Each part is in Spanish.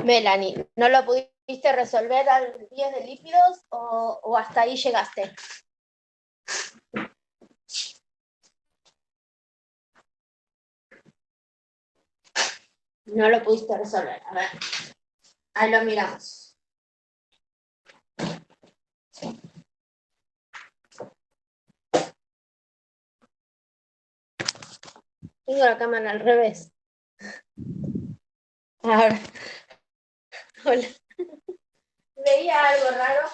Melanie, ¿no lo pudiste resolver al 10 de lípidos o hasta ahí llegaste? No lo pudiste resolver. A ver, ahí lo miramos. Tengo la cámara al revés. Ahora, hola. ¿Veía algo raro?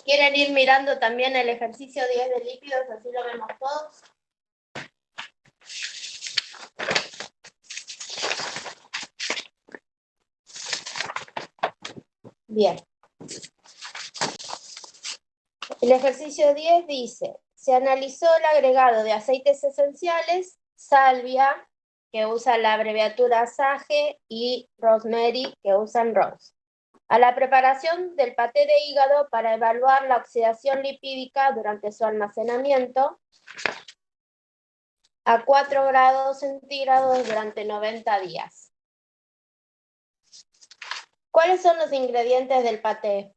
¿Quieren ir mirando también el ejercicio 10 de lípidos? Así lo vemos todos. Bien. El ejercicio 10 dice, se analizó el agregado de aceites esenciales, salvia, que usa la abreviatura SAGE, y rosemary, que usan ROS, a la preparación del paté de hígado para evaluar la oxidación lipídica durante su almacenamiento a 4 grados centígrados durante 90 días. ¿Cuáles son los ingredientes del paté?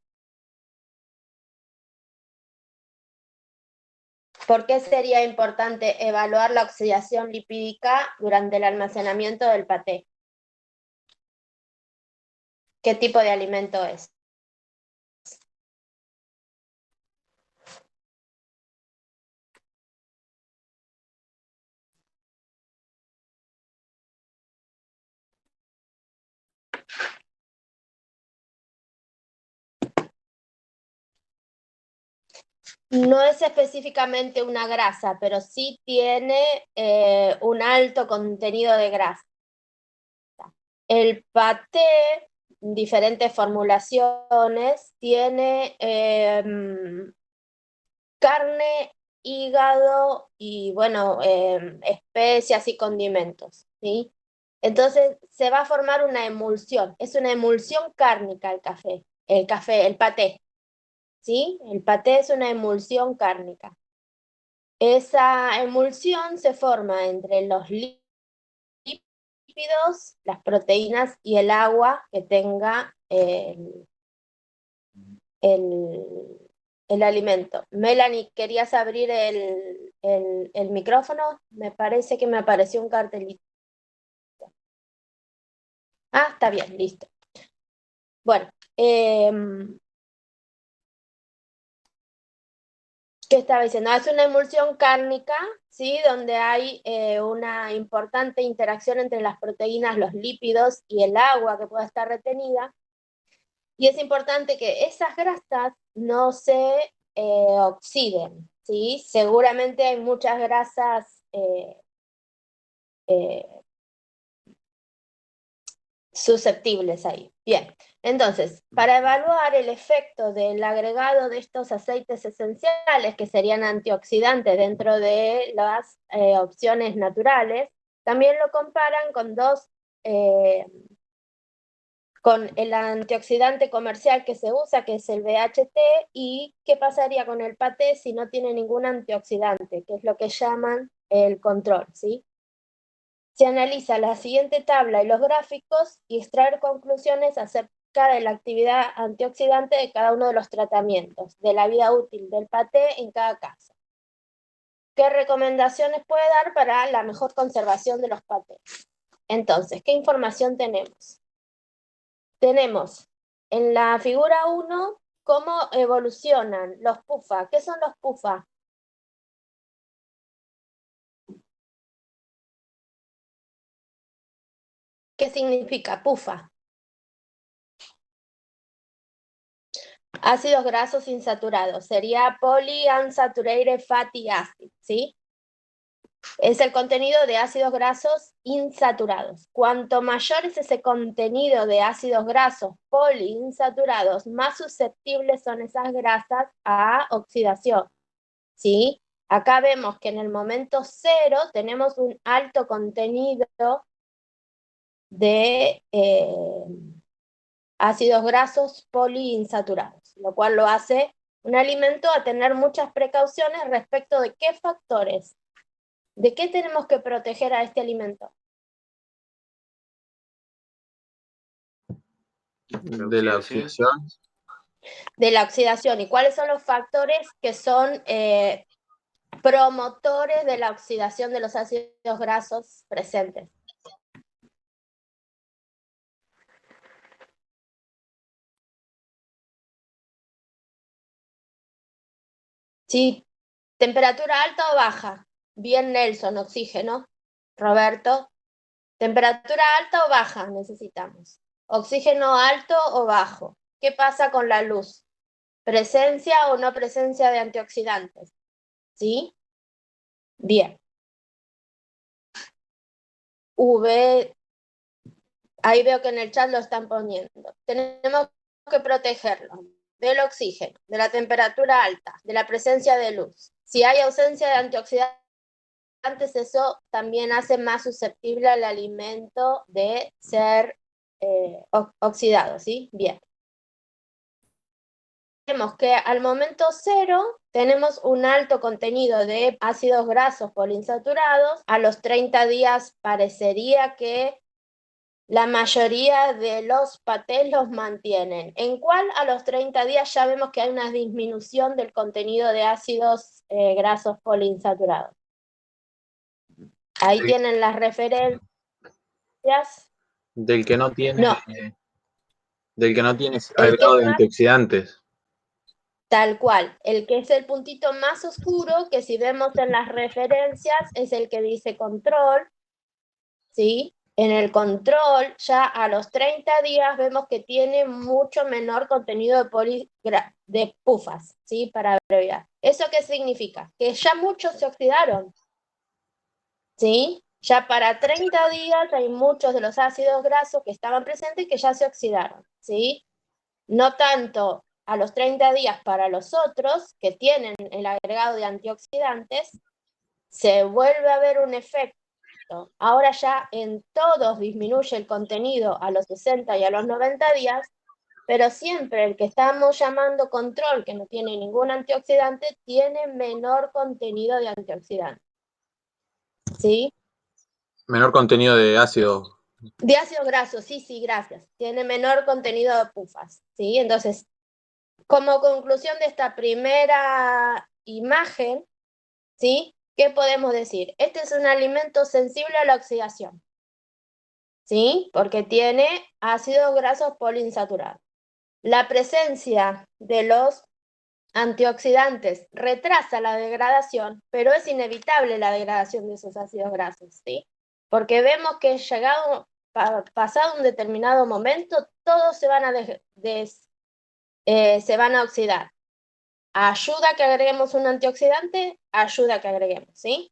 ¿Por qué sería importante evaluar la oxidación lipídica durante el almacenamiento del paté? ¿Qué tipo de alimento es? No es específicamente una grasa, pero sí tiene un alto contenido de grasa. El paté, diferentes formulaciones, tiene carne, hígado y, bueno, especias y condimentos, ¿sí? Entonces se va a formar una emulsión. Es una emulsión cárnica el paté, ¿sí? El paté es una emulsión cárnica. Esa emulsión se forma entre los lípidos, las proteínas y el agua que tenga el alimento. Melanie, ¿querías abrir el micrófono? Me parece que me apareció un cartelito. Ah, está bien, listo. Bueno, ¿qué estaba diciendo? Es una emulsión cárnica, ¿sí? Donde hay una importante interacción entre las proteínas, los lípidos y el agua que pueda estar retenida. Y es importante que esas grasas no se oxiden, ¿sí? Seguramente hay muchas grasas eh, susceptibles ahí. Bien, entonces, para evaluar el efecto del agregado de estos aceites esenciales, que serían antioxidantes dentro de las opciones naturales, también lo comparan con el antioxidante comercial que se usa, que es el BHT, y qué pasaría con el paté si no tiene ningún antioxidante, que es lo que llaman el control, ¿sí? Se analiza la siguiente tabla y los gráficos y extraer conclusiones acerca de la actividad antioxidante de cada uno de los tratamientos, de la vida útil del paté en cada caso. ¿Qué recomendaciones puede dar para la mejor conservación de los patés? Entonces, ¿qué información tenemos? Tenemos en la figura 1 cómo evolucionan los PUFA. ¿Qué son los PUFA? ¿Qué significa PUFA? Ácidos grasos insaturados. Sería polyunsaturated fatty acid, ¿sí? Es el contenido de ácidos grasos insaturados. Cuanto mayor es ese contenido de ácidos grasos poliinsaturados, más susceptibles son esas grasas a oxidación, ¿sí? Acá vemos que en el momento 0 tenemos un alto contenido de ácidos grasos poliinsaturados, lo cual lo hace un alimento a tener muchas precauciones respecto de qué factores ¿De qué tenemos que proteger a este alimento? De la oxidación. De la oxidación. ¿Y cuáles son los factores que son promotores de la oxidación de los ácidos grasos presentes? Sí, temperatura alta o baja. Bien, Nelson, oxígeno. Roberto, temperatura alta o baja necesitamos. Oxígeno alto o bajo. ¿Qué pasa con la luz? ¿Presencia o no presencia de antioxidantes? ¿Sí? Bien. UV, ahí veo que en el chat lo están poniendo. Tenemos que protegerlo del oxígeno, de la temperatura alta, de la presencia de luz. Si hay ausencia de antioxidantes, eso también hace más susceptible al alimento de ser oxidado, ¿sí? Bien. Vemos que al momento cero tenemos un alto contenido de ácidos grasos poliinsaturados. A los 30 días parecería que la mayoría de los patés los mantienen. ¿En cuál a los 30 días ya vemos que hay una disminución del contenido de ácidos grasos poliinsaturados? Ahí Sí. tienen las referencias. Del que no tiene, No, del que no tiene el que agregado es de más antioxidantes. tal cual, el que es el puntito más oscuro, que si vemos en las referencias, es el que dice control, ¿sí? En el control, ya a los 30 días vemos que tiene mucho menor contenido de pufas, ¿sí? Para abreviar. ¿Eso qué significa? Que ya muchos se oxidaron, ¿sí? Ya para 30 días hay muchos de los ácidos grasos que estaban presentes que ya se oxidaron, ¿sí? No tanto a los 30 días para los otros que tienen el agregado de antioxidantes, se vuelve a ver un efecto. Ahora ya en todos disminuye el contenido a los 60 y a los 90 días, pero siempre el que estamos llamando control, que no tiene ningún antioxidante, tiene menor contenido de antioxidante. ¿Sí? Menor contenido de ácido. De ácidos grasos, sí, gracias. Tiene menor contenido de pufas. ¿Sí? Entonces, como conclusión de esta primera imagen, ¿sí? ¿Qué podemos decir? Este es un alimento sensible a la oxidación, ¿sí? Porque tiene ácidos grasos poliinsaturados. La presencia de los antioxidantes retrasa la degradación, pero es inevitable la degradación de esos ácidos grasos, ¿sí? Porque vemos que pasado un determinado momento, todos se van a oxidar. ¿Ayuda a que agreguemos un antioxidante? Ayuda a que agreguemos, ¿sí?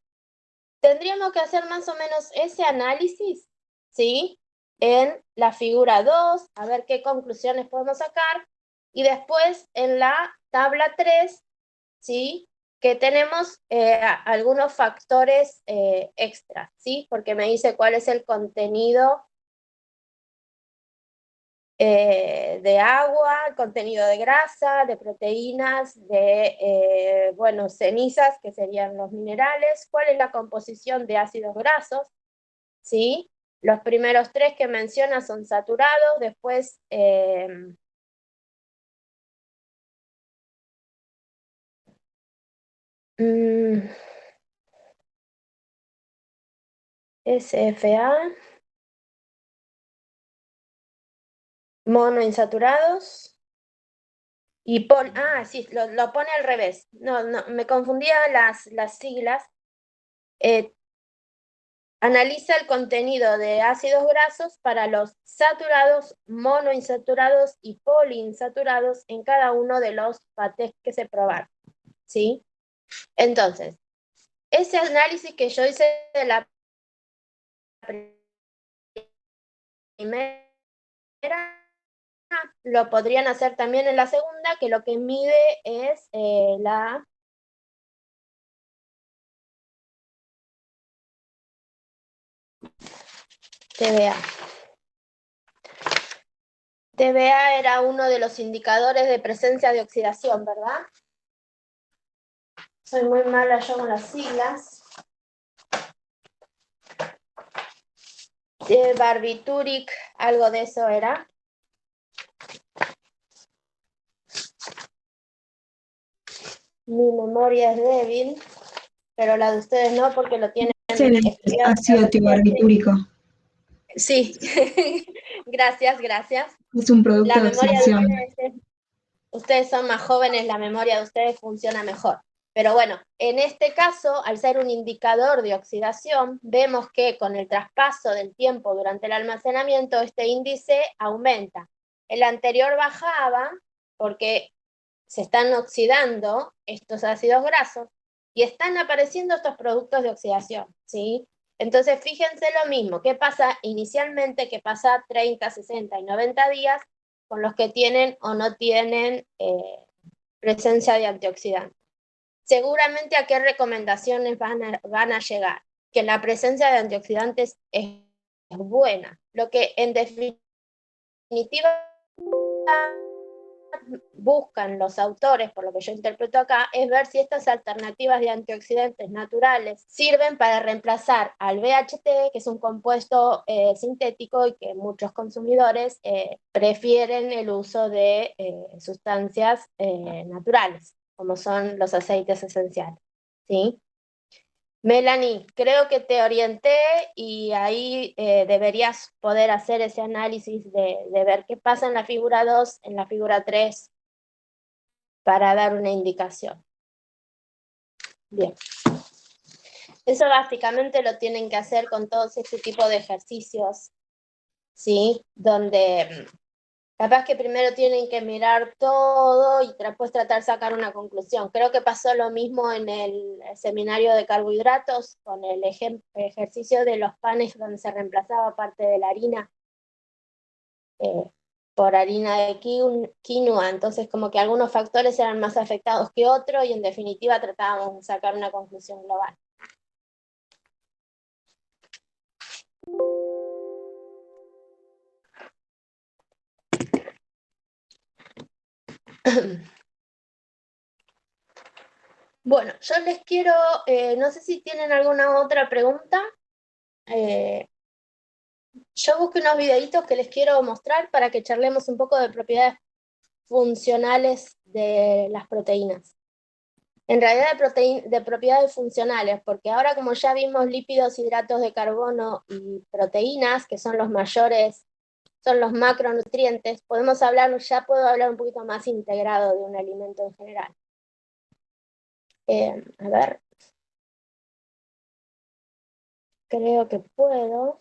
Tendríamos que hacer más o menos ese análisis, ¿sí? En la figura 2, a ver qué conclusiones podemos sacar. Y después en la tabla 3, ¿sí? Que tenemos algunos factores extra, ¿sí? Porque me dice cuál es el contenido de agua, contenido de grasa, de proteínas, de, cenizas, que serían los minerales, cuál es la composición de ácidos grasos, ¿sí? Los primeros 3 que menciona son saturados, después SFA, monoinsaturados, y sí, lo pone al revés. No, me confundía las siglas. Analiza el contenido de ácidos grasos para los saturados, monoinsaturados y poliinsaturados en cada uno de los patés que se probaron, ¿sí? Entonces, ese análisis que yo hice de la primera, lo podrían hacer también en la segunda, que lo que mide es la TBA. TBA era uno de los indicadores de presencia de oxidación, ¿verdad? Soy muy mala yo con las siglas. Barbitúric, algo de eso era. Mi memoria es débil, pero la de ustedes no, porque lo tienen estudiado. Ácido tibarbitúrico. Sí, gracias. Es un producto La de memoria oxidación. de ustedes son más jóvenes, la memoria de ustedes funciona mejor. Pero bueno, en este caso, al ser un indicador de oxidación, vemos que con el traspaso del tiempo durante el almacenamiento, este índice aumenta. El anterior bajaba porque se están oxidando estos ácidos grasos y están apareciendo estos productos de oxidación, ¿sí? Entonces, fíjense lo mismo, ¿qué pasa inicialmente? ¿Qué pasa 30, 60 y 90 días con los que tienen o no tienen presencia de antioxidantes? Seguramente, ¿a qué recomendaciones van a llegar? Que la presencia de antioxidantes es buena. Lo que en definitiva buscan los autores, por lo que yo interpreto acá, es ver si estas alternativas de antioxidantes naturales sirven para reemplazar al BHT, que es un compuesto sintético y que muchos consumidores prefieren el uso de sustancias naturales, como son los aceites esenciales, ¿sí? Melanie, creo que te orienté y ahí deberías poder hacer ese análisis de ver qué pasa en la figura 2, en la figura 3, para dar una indicación. Bien. Eso básicamente lo tienen que hacer con todos este tipo de ejercicios, ¿sí? Donde capaz que primero tienen que mirar todo y después tratar de sacar una conclusión. Creo que pasó lo mismo en el seminario de carbohidratos, con el ejercicio de los panes donde se reemplazaba parte de la harina por harina de quinoa. Entonces como que algunos factores eran más afectados que otros y en definitiva tratábamos de sacar una conclusión global. Bueno, yo les quiero, no sé si tienen alguna otra pregunta. Yo busqué unos videitos que les quiero mostrar para que charlemos un poco de propiedades funcionales de las proteínas. En realidad de propiedades funcionales, porque ahora como ya vimos lípidos, hidratos de carbono y proteínas, que son los mayores, son los macronutrientes, ya puedo hablar un poquito más integrado de un alimento en general. A ver. Creo que puedo.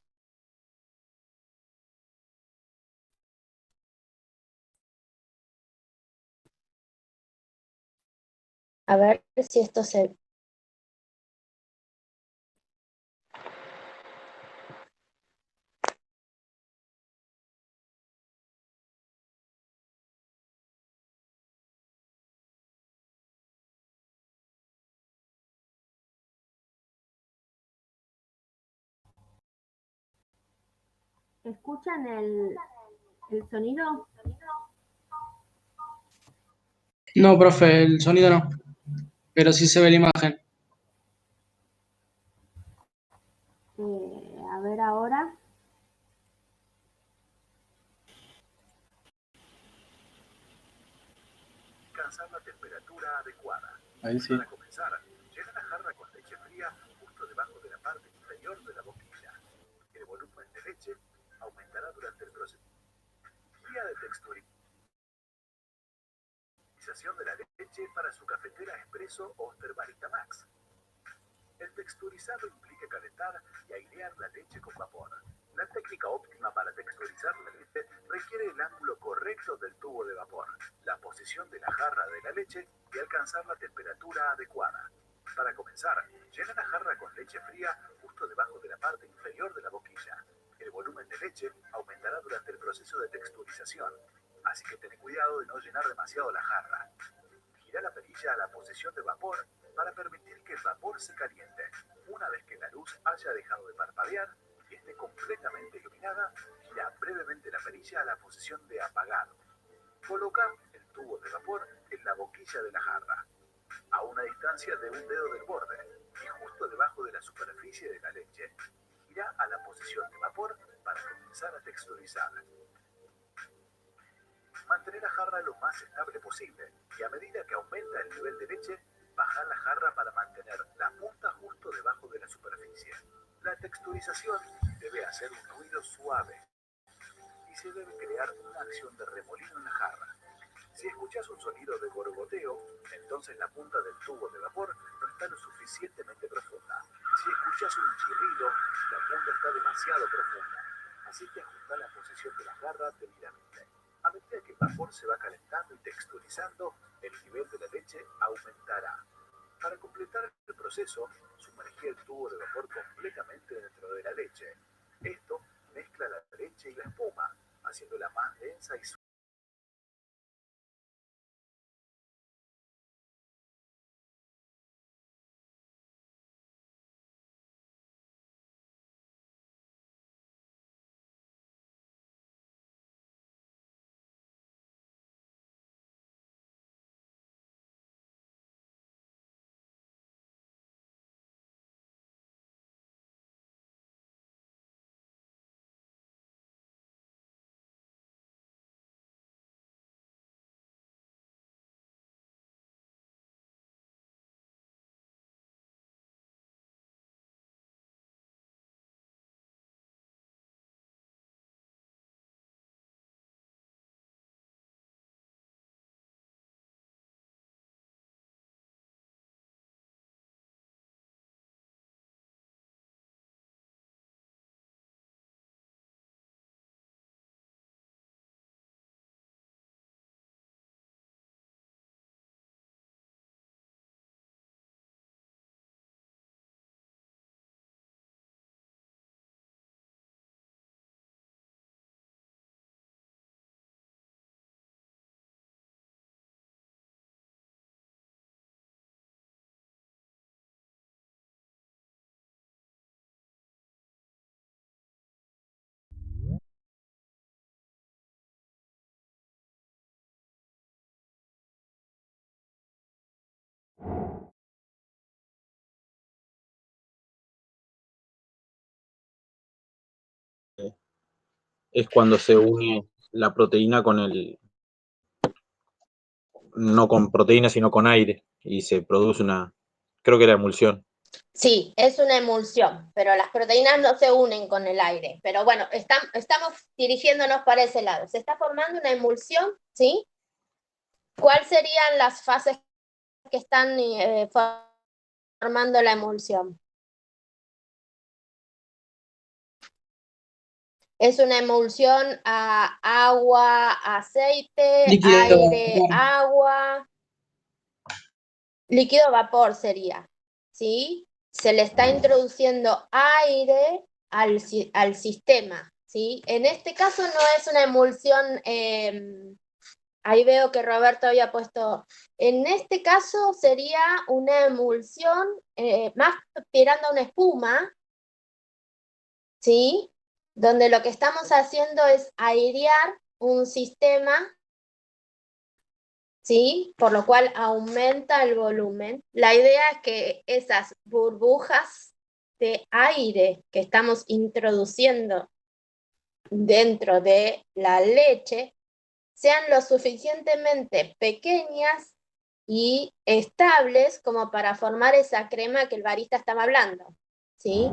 A ver si esto se... ¿Escuchan el sonido? No, profe, el sonido no, pero sí se ve la imagen. A ver ahora. Alcanzar la temperatura adecuada. Ahí sí. Para comenzar, llena la jarra con leche fría justo debajo de la parte inferior de la boquilla. El volumen de leche aumentará durante el proceso. Guía de texturización de la leche para su cafetera expreso Oster Barista Max. El texturizado implica calentar y airear la leche con vapor. La técnica óptima para texturizar la leche requiere el ángulo correcto del tubo de vapor, la posición de la jarra de la leche y alcanzar la temperatura adecuada. Para comenzar, llena la jarra con leche fría justo debajo de la parte inferior de la boquilla. El volumen de leche aumentará durante el proceso de texturización, así que ten cuidado de no llenar demasiado la jarra. Gira la perilla a la posición de vapor para permitir que el vapor se caliente. Una vez que la luz haya dejado de parpadear y esté completamente iluminada, gira brevemente la perilla a la posición de apagado. Coloca el tubo de vapor en la boquilla de la jarra, a una distancia de un dedo del borde y justo debajo de la superficie de la leche. Gira a la posición de vapor comenzar a texturizar. Mantener la jarra lo más estable posible y a medida que aumenta el nivel de leche, bajar la jarra para mantener la punta justo debajo de la superficie. La texturización debe hacer un ruido suave y se debe crear una acción de remolino en la jarra. Si escuchas un sonido de gorgoteo, entonces la punta del tubo de vapor no está lo suficientemente profunda. Si escuchas un chirrido, la punta está demasiado profunda. Así que ajusta la posición de la jarra debidamente. A medida que el vapor se va calentando y texturizando, el nivel de la leche aumentará. Para completar el proceso, sumergí el tubo de vapor completamente dentro de la leche. Esto mezcla la leche y la espuma, haciéndola más densa y suave. Es cuando se une la proteína con no con proteína, sino con aire, y se produce creo que la emulsión. Sí, es una emulsión, pero las proteínas no se unen con el aire. Pero bueno, estamos dirigiéndonos para ese lado. Se está formando una emulsión, ¿sí? ¿Cuáles serían las fases que están formando la emulsión? Es una emulsión a agua, aceite, Líquido, aire, vapor. agua. Líquido vapor sería, ¿sí? Se le está introduciendo aire al sistema, ¿sí? En este caso no es una emulsión, ahí veo que Roberto había puesto, en este caso sería una emulsión más tirando a una espuma, ¿sí? Donde lo que estamos haciendo es airear un sistema, ¿sí? Por lo cual aumenta el volumen. La idea es que esas burbujas de aire que estamos introduciendo dentro de la leche sean lo suficientemente pequeñas y estables como para formar esa crema que el barista estaba hablando, ¿sí?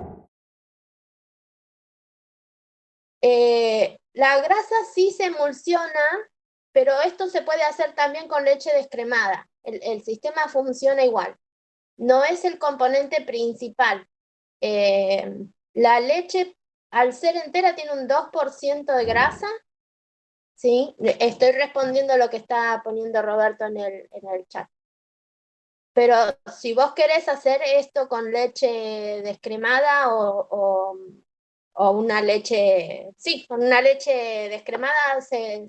La grasa sí se emulsiona, pero esto se puede hacer también con leche descremada. El sistema funciona igual. No es el componente principal. La leche, al ser entera, tiene un 2% de grasa. ¿Sí? Estoy respondiendo a lo que está poniendo Roberto en el chat. Pero si vos querés hacer esto con leche descremada o una leche, sí, con una leche descremada se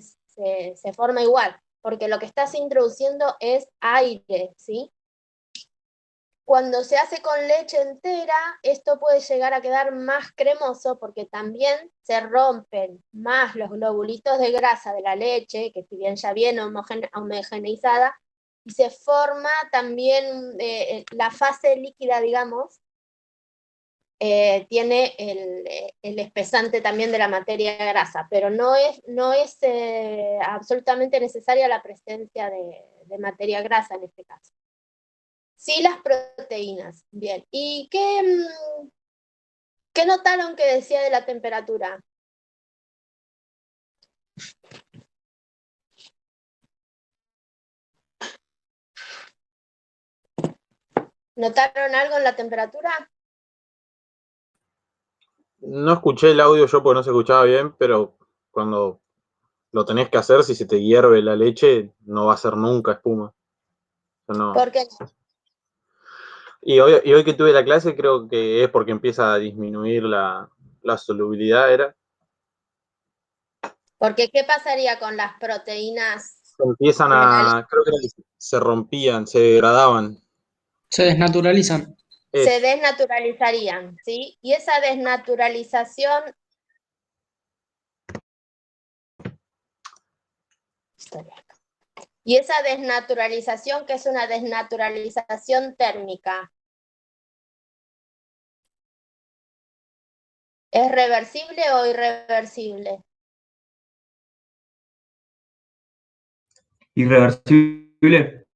forma igual, porque lo que estás introduciendo es aire, ¿sí? Cuando se hace con leche entera, esto puede llegar a quedar más cremoso porque también se rompen más los globulitos de grasa de la leche, que si bien ya viene homogeneizada, y se forma también la fase líquida, digamos, tiene el espesante también de la materia grasa, pero no es absolutamente necesaria la presencia de materia grasa en este caso. Sí, las proteínas. Bien. ¿Y qué notaron que decía de la temperatura? ¿Notaron algo en la temperatura? No escuché el audio yo porque no se escuchaba bien, pero cuando lo tenés que hacer, si se te hierve la leche, no va a ser nunca espuma. Yo no. ¿Por qué no? Y hoy que tuve la clase, creo que es porque empieza a disminuir la solubilidad, ¿era? Porque ¿qué pasaría con las proteínas? Empiezan creo que se rompían, se degradaban. Se desnaturalizan. Se desnaturalizarían, ¿sí? Y esa desnaturalización... Y esa desnaturalización, que es una desnaturalización térmica, ¿es reversible o irreversible? Irreversible.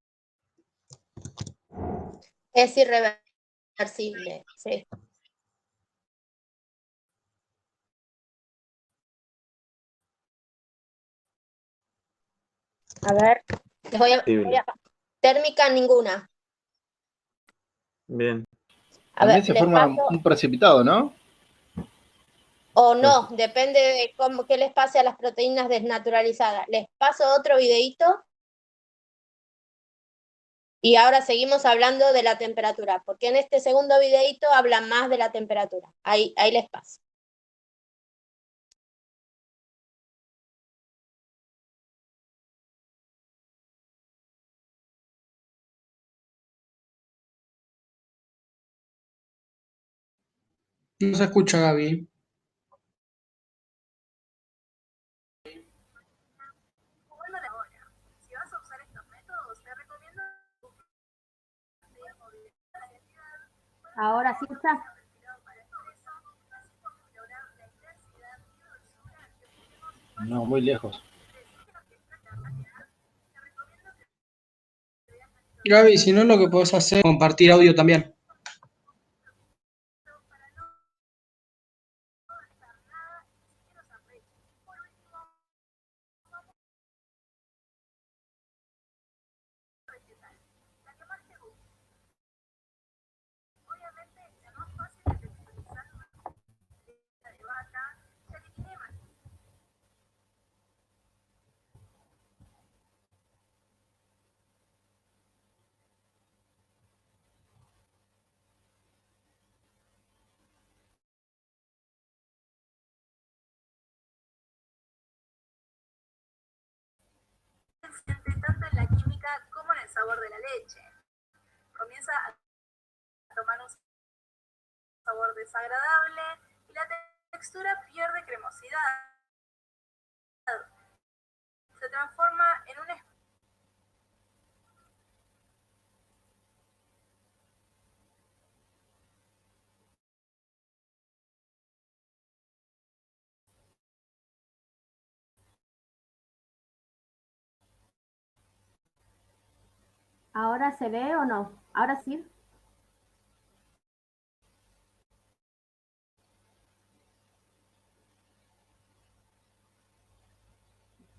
Es irreversible, sí. A ver, térmica ninguna. Bien. A ver, También se forma un precipitado, ¿no? O no, depende de qué les pase a las proteínas desnaturalizadas. Les paso otro videíto. Y ahora seguimos hablando de la temperatura, porque en este segundo videíto hablan más de la temperatura. Ahí les paso. No se escucha, Gaby. Si vas a usar estos métodos, te recomiendo... Ahora sí está. No, muy lejos. Gaby, si no, lo que podés hacer es compartir audio también. Tanto en la química como en el sabor de la leche. Comienza a tomar un sabor desagradable y la textura pierde cremosidad. Se transforma en un ¿Ahora se ve o no? ¿Ahora sí?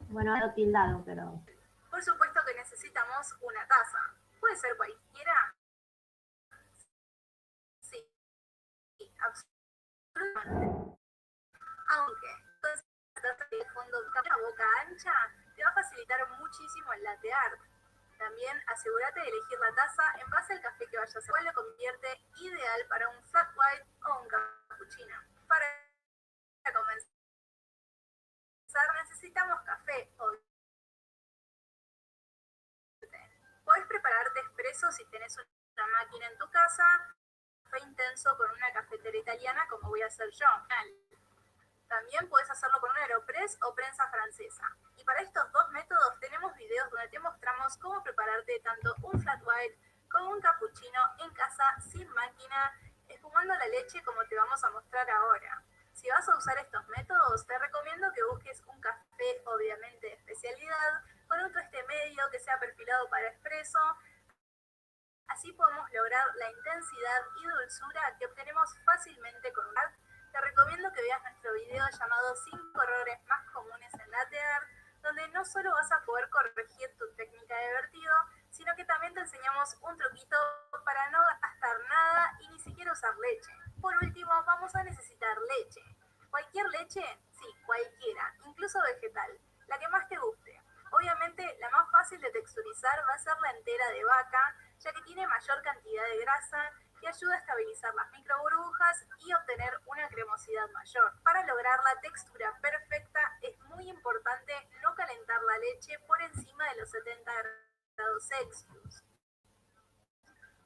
Bueno, lo tildado, pero... Por supuesto que necesitamos una taza. ¿Puede ser cualquiera? Sí, absolutamente. Aunque la taza de fondo una boca ancha te va a facilitar muchísimo el latte art. También asegúrate de elegir la taza en base al café que vayas a hacer, lo convierte ideal para un flat white o un cappuccino. Para comenzar necesitamos café o puedes prepararte espresso si tenés una máquina en tu casa, café intenso con una cafetera italiana como voy a hacer yo. También puedes hacerlo con un aeropress o prensa francesa. Y para estos dos métodos tenemos videos donde te mostramos cómo prepararte tanto un flat white como un cappuccino en casa sin máquina, espumando la leche como te vamos a mostrar ahora. Si vas a usar estos métodos, te recomiendo que busques un café, obviamente de especialidad, con un tueste medio que sea perfilado para espresso. Así podemos lograr la intensidad y dulzura que obtenemos fácilmente con un art. Te recomiendo que veas nuestro video llamado 5 errores más comunes en latte art, donde no solo vas a poder corregir tu técnica de vertido, sino que también te enseñamos un truquito para no gastar nada y ni siquiera usar leche. Por último, vamos a necesitar leche. ¿Cualquier leche? Sí, cualquiera, incluso vegetal, la que más te guste. Obviamente, la más fácil de texturizar va a ser la entera de vaca, ya que tiene mayor cantidad de grasa y ayuda a estabilizar las microburbujas y obtener una cremosidad mayor. Para lograr la textura perfecta, es muy importante no calentar la leche por encima de los 70 grados Celsius.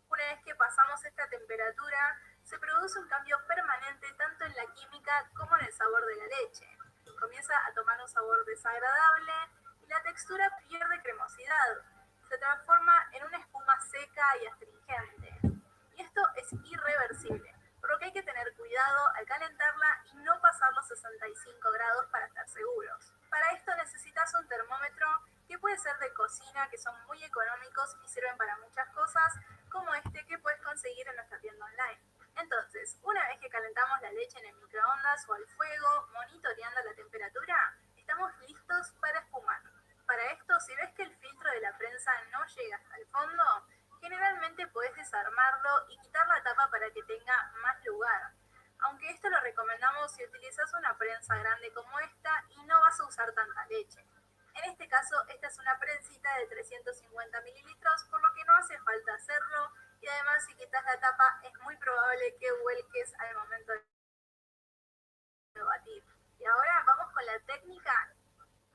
Una vez que pasamos esta temperatura, se produce un cambio permanente tanto en la química como en el sabor de la leche. Comienza a tomar un sabor desagradable y la textura pierde cremosidad. Se transforma en una espuma seca y astringente. Y esto es irreversible, por lo que hay que tener cuidado al calentarla y no pasar los 65 grados para estar seguros. Para esto necesitas un termómetro que puede ser de cocina, que son muy económicos y sirven para muchas cosas, como este que puedes conseguir en nuestra tienda online. Entonces, una vez que calentamos la leche en el microondas o al fuego, monitoreando la temperatura, estamos listos para espumar. Para esto, si ves que el filtro de la prensa no llega hasta el fondo, generalmente podés desarmarlo y quitar la tapa para que tenga más lugar. Aunque esto lo recomendamos si utilizas una prensa grande como esta y no vas a usar tanta leche. En este caso, esta es una prensita de 350 mililitros, por lo que no hace falta hacerlo, y además si quitas la tapa es muy probable que vuelques al momento de batir. Y ahora vamos con la técnica,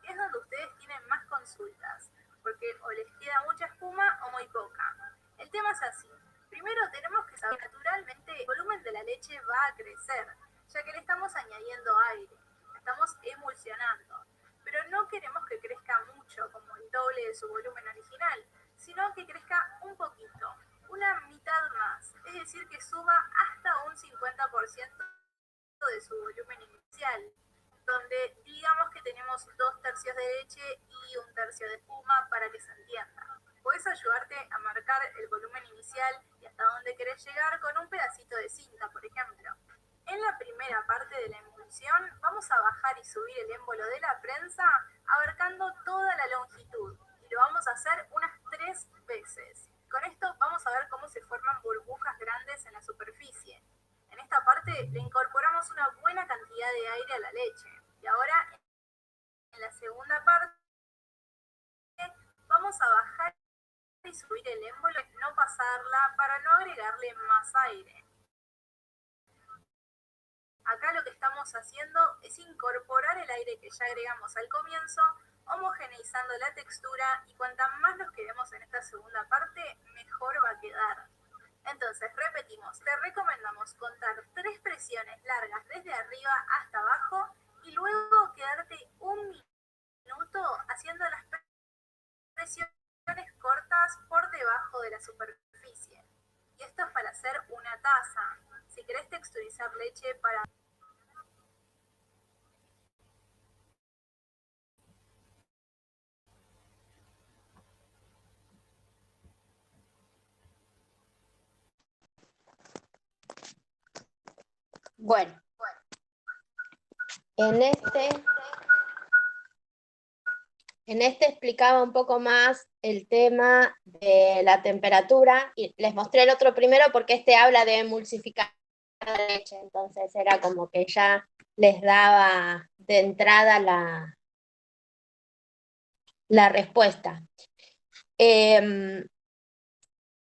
que es donde ustedes tienen más consultas, porque o les queda mucha espuma o muy poca. El tema es así. Primero tenemos que saber que naturalmente el volumen de la leche va a crecer, ya que le estamos añadiendo aire, estamos emulsionando. Pero no queremos que crezca mucho, como el doble de su volumen original, sino que crezca un poquito, una mitad más, es decir, que suba hasta un 50% de su volumen inicial, donde digamos que tenemos 2/3 de leche y 1/3 de espuma para que se entienda. Puedes ayudarte a marcar el volumen inicial y hasta dónde querés llegar con un pedacito de cinta, por ejemplo. En la primera parte de la emulsión vamos a bajar y subir el émbolo de la prensa abarcando toda la longitud y lo vamos a hacer unas 3 veces. Con esto vamos a ver cómo se forman burbujas grandes en la superficie. En esta parte le incorporamos una buena cantidad de aire a la leche. Y ahora, en la segunda parte, vamos a bajar y subir el émbolo y no pasarla para no agregarle más aire. Acá lo que estamos haciendo es incorporar el aire que ya agregamos al comienzo, homogeneizando la textura, y cuanta más nos quedemos en esta segunda parte, mejor va a quedar. Entonces, repetimos, te recomendamos contar 3 presiones largas desde arriba hasta abajo y luego quedarte 1 minuto haciendo las presiones cortas por debajo de la superficie. Y esto es para hacer una taza. Si querés texturizar leche para... Bueno, en este explicaba un poco más el tema de la temperatura, y les mostré el otro primero porque este habla de emulsificar la leche, entonces era como que ya les daba de entrada la respuesta.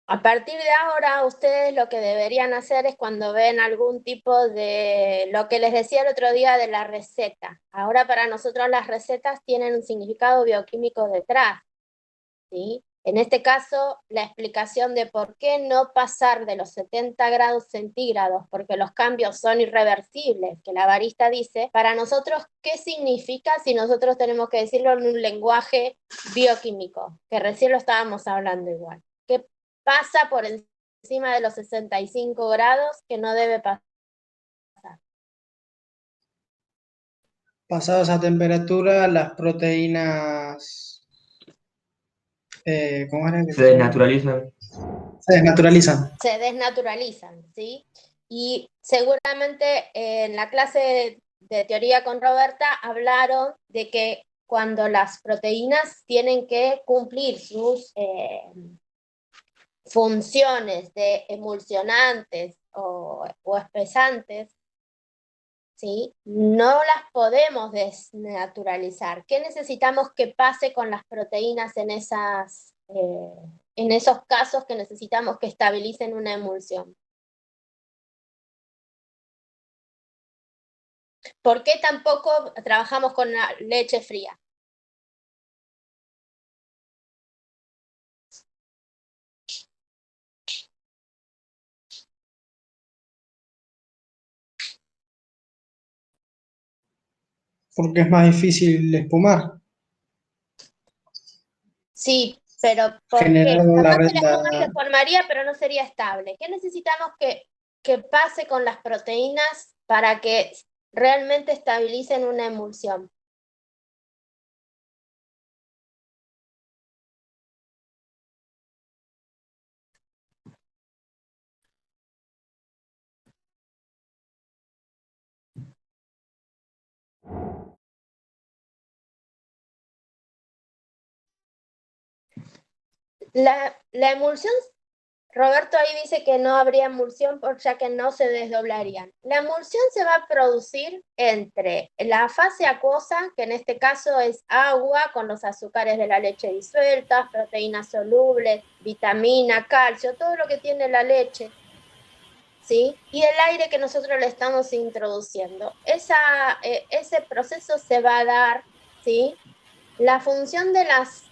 A partir de ahora, ustedes lo que deberían hacer es cuando ven algún tipo de, lo que les decía el otro día de la receta. Ahora para nosotros las recetas tienen un significado bioquímico detrás, ¿sí? En este caso, la explicación de por qué no pasar de los 70 grados centígrados, porque los cambios son irreversibles, que la barista dice, para nosotros, ¿qué significa si nosotros tenemos que decirlo en un lenguaje bioquímico? Que recién lo estábamos hablando igual. ¿Qué pasa por encima encima de los 65 grados, que no debe pasar. Pasados a temperatura, las proteínas, ¿cómo era que Se desnaturalizan. se desnaturalizan? Se desnaturalizan, ¿sí? Y seguramente en la clase de teoría con Roberta hablaron de que cuando las proteínas tienen que cumplir sus funciones de emulsionantes o espesantes, ¿sí? No las podemos desnaturalizar. ¿Qué necesitamos que pase con las proteínas en esos casos que necesitamos que estabilicen una emulsión? ¿Por qué tampoco trabajamos con la leche fría? Porque es más difícil espumar. Sí, pero ¿por Generar qué? la Capaz red, que la espuma se formaría, pero no sería estable. ¿Qué necesitamos que pase con las proteínas para que realmente estabilicen una emulsión? La emulsión, Roberto ahí dice que no habría emulsión ya que no se desdoblarían. La emulsión se va a producir entre la fase acuosa, que en este caso es agua con los azúcares de la leche disueltas, proteínas solubles, vitamina, calcio, todo lo que tiene la leche, ¿sí? Y el aire que nosotros le estamos introduciendo. Ese proceso se va a dar, ¿sí? La función de las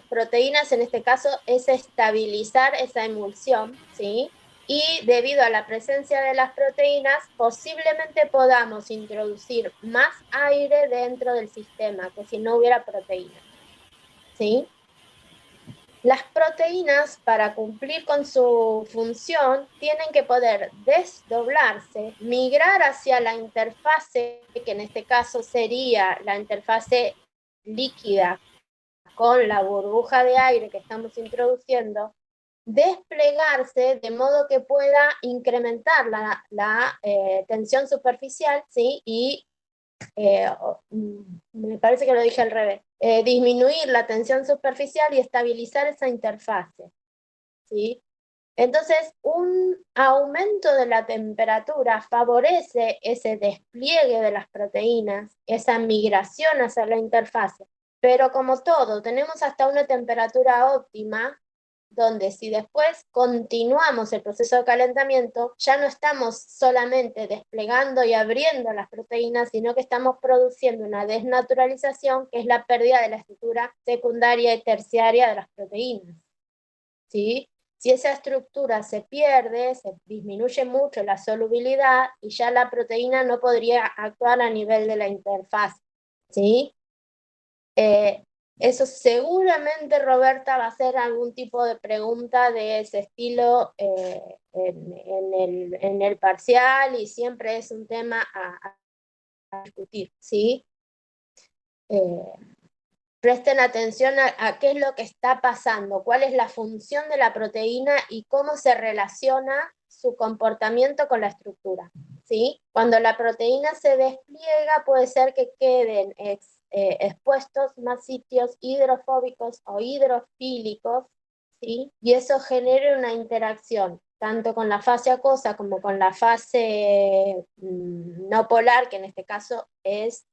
proteínas en este caso es estabilizar esa emulsión, ¿sí? Y debido a la presencia de las proteínas, posiblemente podamos introducir más aire dentro del sistema que si no hubiera proteínas, ¿sí? Las proteínas, para cumplir con su función, tienen que poder desdoblarse, migrar hacia la interfase, que en este caso sería la interfase líquida con la burbuja de aire que estamos introduciendo, desplegarse de modo que pueda incrementar la tensión superficial, ¿sí? Y me parece que lo dije al revés, disminuir la tensión superficial y estabilizar esa interfase, ¿sí? Entonces, un aumento de la temperatura favorece ese despliegue de las proteínas, esa migración hacia la interfase. Pero como todo, tenemos hasta una temperatura óptima, donde si después continuamos el proceso de calentamiento, ya no estamos solamente desplegando y abriendo las proteínas, sino que estamos produciendo una desnaturalización, que es la pérdida de la estructura secundaria y terciaria de las proteínas, ¿sí? Si esa estructura se pierde, se disminuye mucho la solubilidad y ya la proteína no podría actuar a nivel de la interfaz, ¿sí? Eso seguramente Roberta va a hacer algún tipo de pregunta de ese estilo en el parcial, y siempre es un tema a discutir, ¿sí? Presten atención a qué es lo que está pasando, cuál es la función de la proteína y cómo se relaciona su comportamiento con la estructura, ¿sí? Cuando la proteína se despliega, puede ser que queden expuestos más sitios hidrofóbicos o hidrofílicos, ¿sí? Y eso genera una interacción tanto con la fase acuosa como con la fase no polar, que en este caso es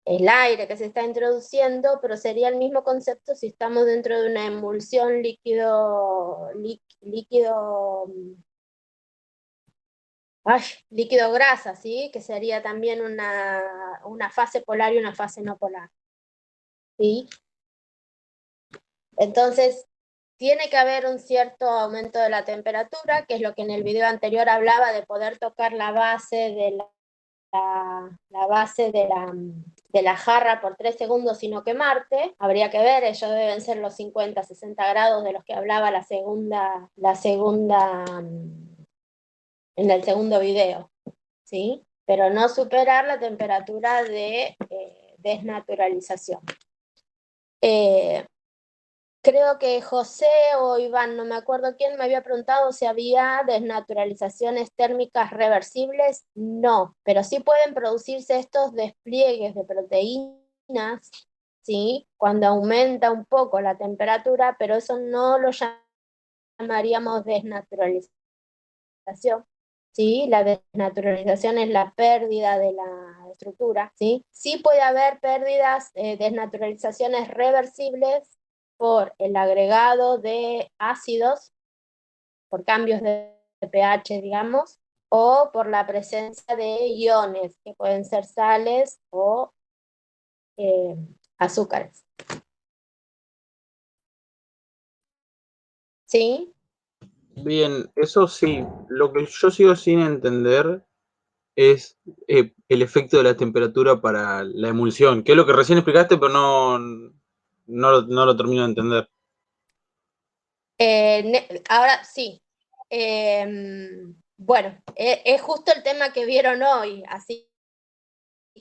el aire que se está introduciendo, pero sería el mismo concepto si estamos dentro de una emulsión líquido grasa, ¿sí? Que sería también una fase polar y una fase no polar, ¿sí? Entonces, tiene que haber un cierto aumento de la temperatura, que es lo que en el video anterior hablaba de poder tocar la base de de la jarra por 3 segundos y no quemarte. Habría que ver, ellos deben ser los 50, 60 grados de los que hablaba la segunda en el segundo video, ¿sí? Pero no superar la temperatura de desnaturalización. Creo que José o Iván, no me acuerdo quién, me había preguntado si había desnaturalizaciones térmicas reversibles. No, pero sí pueden producirse estos despliegues de proteínas, ¿sí? Cuando aumenta un poco la temperatura, pero eso no lo llamaríamos desnaturalización, ¿sí? La desnaturalización es la pérdida de la estructura, ¿sí? Sí puede haber pérdidas, desnaturalizaciones reversibles por el agregado de ácidos, por cambios de pH, digamos, o por la presencia de iones, que pueden ser sales o azúcares. ¿Sí? Bien, eso sí. Lo que yo sigo sin entender es el efecto de la temperatura para la emulsión, que es lo que recién explicaste, pero no lo termino de entender. Ahora sí. Bueno, es justo el tema que vieron hoy, así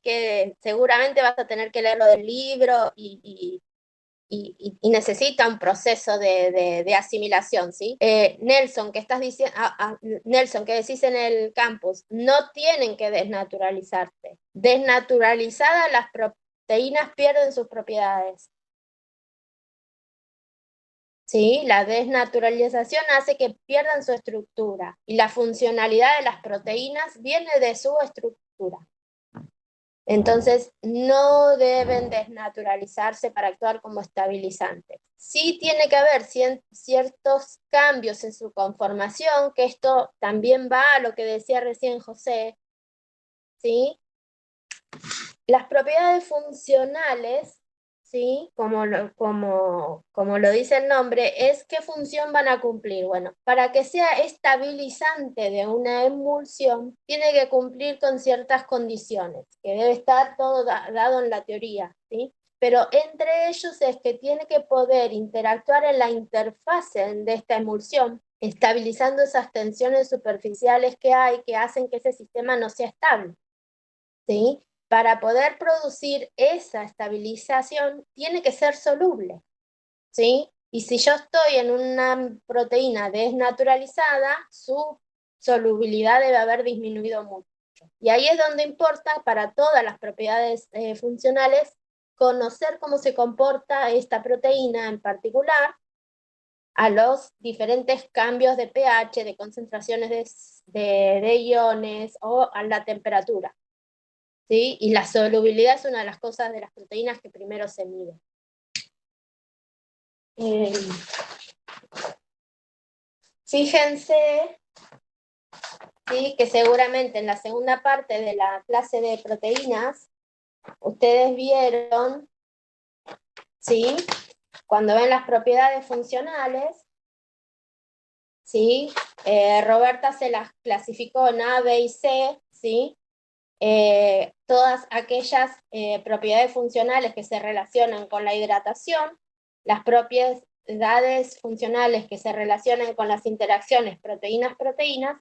que seguramente vas a tener que leerlo del libro y necesita un proceso de asimilación, ¿sí? Nelson, que estás diciendo, Nelson, que decís en el campus, no tienen que desnaturalizarse. Desnaturalizadas, las proteínas pierden sus propiedades. ¿Sí? La desnaturalización hace que pierdan su estructura y la funcionalidad de las proteínas viene de su estructura. Entonces, no deben desnaturalizarse para actuar como estabilizantes. Sí tiene que haber ciertos cambios en su conformación, que esto también va a lo que decía recién José, ¿sí? Las propiedades funcionales, ¿sí? Como lo dice el nombre, es qué función van a cumplir. Bueno, para que sea estabilizante de una emulsión, tiene que cumplir con ciertas condiciones, que debe estar todo dado en la teoría, ¿sí? Pero entre ellos es que tiene que poder interactuar en la interfase de esta emulsión, estabilizando esas tensiones superficiales que hay que hacen que ese sistema no sea estable, ¿sí? Para poder producir esa estabilización, tiene que ser soluble, ¿sí? Y si yo estoy en una proteína desnaturalizada, su solubilidad debe haber disminuido mucho. Y ahí es donde importa para todas las propiedades funcionales conocer cómo se comporta esta proteína en particular a los diferentes cambios de pH, de concentraciones de iones o a la temperatura. ¿Sí? Y la solubilidad es una de las cosas de las proteínas que primero se mide. Fíjense, ¿sí? Que seguramente en la segunda parte de la clase de proteínas, ustedes vieron, ¿sí? Cuando ven las propiedades funcionales, ¿sí? Roberta se las clasificó en A, B y C, ¿sí? Todas aquellas propiedades funcionales que se relacionan con la hidratación, las propiedades funcionales que se relacionan con las interacciones proteínas-proteínas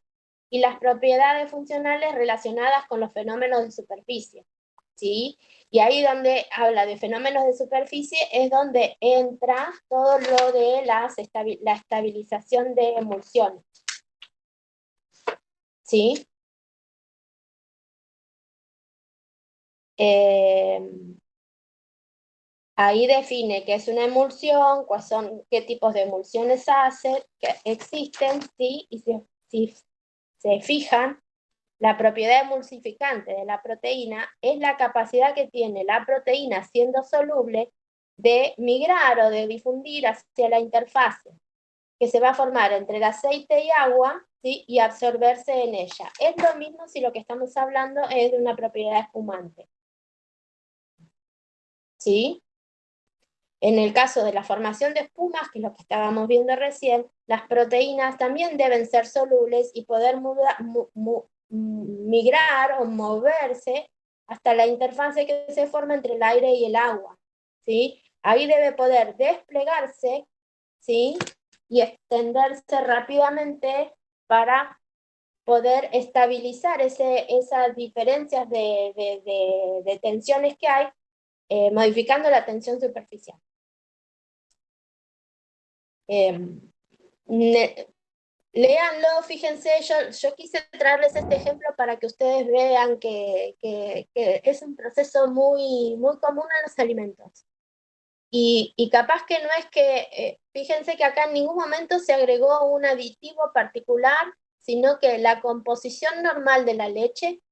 y las propiedades funcionales relacionadas con los fenómenos de superficie, ¿sí? Y ahí donde habla de fenómenos de superficie es donde entra todo lo de la estabilización de emulsiones, ¿sí? Ahí define qué es una emulsión, qué tipos de emulsiones que existen, ¿sí? Y si se fijan, la propiedad emulsificante de la proteína es la capacidad que tiene la proteína siendo soluble de migrar o de difundir hacia la interfase, que se va a formar entre el aceite y agua, ¿sí? Y absorberse en ella. Es lo mismo si lo que estamos hablando es de una propiedad espumante, ¿sí? En el caso de la formación de espumas, que es lo que estábamos viendo recién, las proteínas también deben ser solubles y poder migrar o moverse hasta la interfase que se forma entre el aire y el agua, ¿sí? Ahí debe poder desplegarse, ¿sí? Y extenderse rápidamente para poder estabilizar esas diferencias de tensiones que hay, modificando la tensión superficial. Léanlo, fíjense, yo quise traerles este ejemplo para que ustedes vean que es un proceso muy, muy común en los alimentos. Y capaz que no es que, fíjense que acá en ningún momento se agregó un aditivo particular, sino que la composición normal de la leche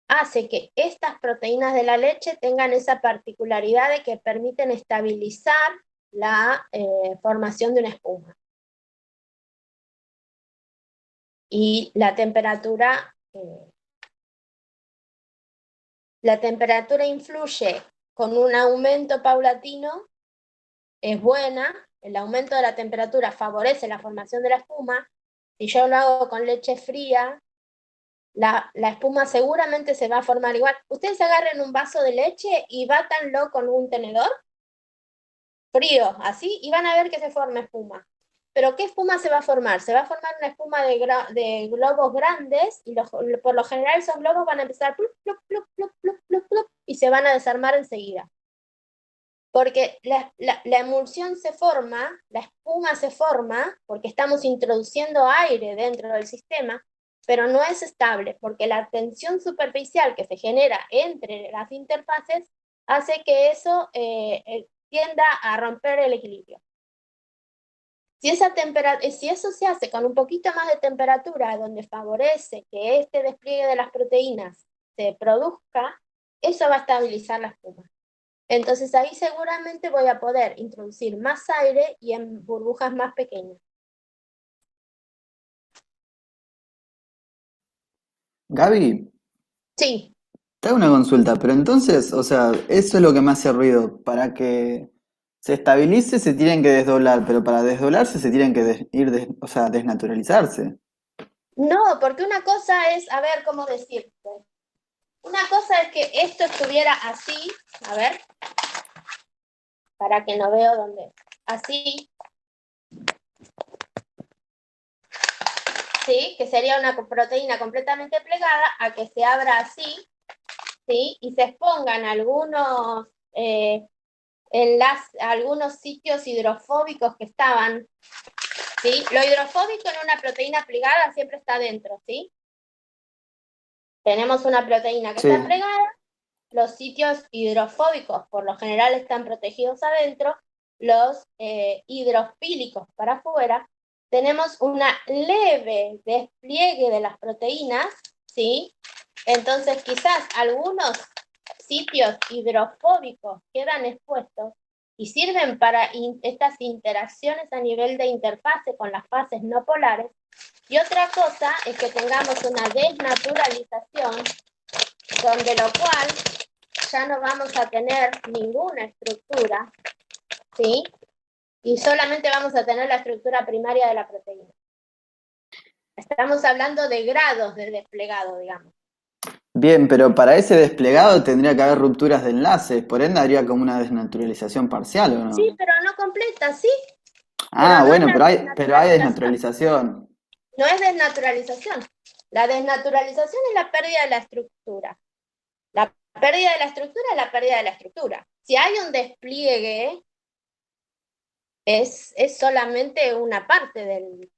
hace que estas proteínas de la leche tengan esa particularidad de que permiten estabilizar la formación de una espuma. Y la temperatura influye con un aumento paulatino, es buena, el aumento de la temperatura favorece la formación de la espuma. Si yo lo hago con leche fría, la espuma seguramente se va a formar igual. Ustedes agarren un vaso de leche y bátanlo con un tenedor frío, así, y van a ver que se forma espuma. ¿Pero qué espuma se va a formar? Se va a formar una espuma de globos grandes, y por lo general esos globos van a empezar plup, plup, plup, plup, plup, plup, plup, y se van a desarmar enseguida. Porque la emulsión se forma, la espuma se forma, porque estamos introduciendo aire dentro del sistema, pero no es estable, porque la tensión superficial que se genera entre las interfaces hace que eso tienda a romper el equilibrio. Si eso se hace con un poquito más de temperatura, donde favorece que este despliegue de las proteínas se produzca, eso va a estabilizar la espuma. Entonces ahí seguramente voy a poder introducir más aire y en burbujas más pequeñas. Gaby, Sí, te hago una consulta, pero entonces, o sea, eso es lo que me hace ruido. Para que se estabilice se tienen que desdoblar, pero para desdoblarse se tienen que o sea, desnaturalizarse. no, porque una cosa es, a ver, ¿cómo decirte? Una cosa es que esto estuviera así, a ver, para que no veo dónde, así, ¿sí? Que sería una proteína completamente plegada, a que se abra así, ¿sí? Y se expongan algunos algunos sitios hidrofóbicos que estaban, ¿sí? Lo hidrofóbico en una proteína plegada siempre está dentro, ¿sí? Tenemos una proteína que Sí. está plegada, los sitios hidrofóbicos por lo general están protegidos adentro, los hidrofílicos para afuera. Tenemos una leve despliegue de las proteínas, ¿sí? Entonces quizás algunos sitios hidrofóbicos quedan expuestos y sirven para estas interacciones a nivel de interfase con las fases no polares. Y otra cosa es que tengamos una desnaturalización, donde lo cual ya no vamos a tener ninguna estructura, ¿sí? Y solamente vamos a tener la estructura primaria de la proteína. Estamos hablando de grados de desplegado, digamos. Bien, pero para ese desplegado tendría que haber rupturas de enlaces, por ende habría como una desnaturalización parcial, ¿o no? Sí, pero no completa, ¿sí? Ah, no bueno, es pero hay desnaturalización. No es desnaturalización. La desnaturalización es la pérdida de la estructura. La pérdida de la estructura es la pérdida de la estructura. Si hay un despliegue, es solamente una parte del...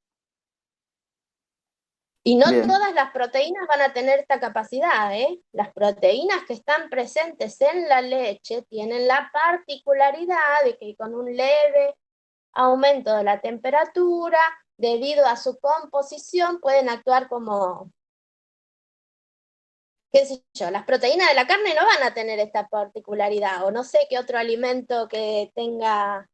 Y no Bien. todas las proteínas van a tener esta capacidad, ¿eh? Las proteínas que están presentes en la leche tienen la particularidad de que con un leve aumento de la temperatura, debido a su composición, pueden actuar como, qué sé yo, las proteínas de la carne no van a tener esta particularidad, o no sé qué otro alimento que tenga...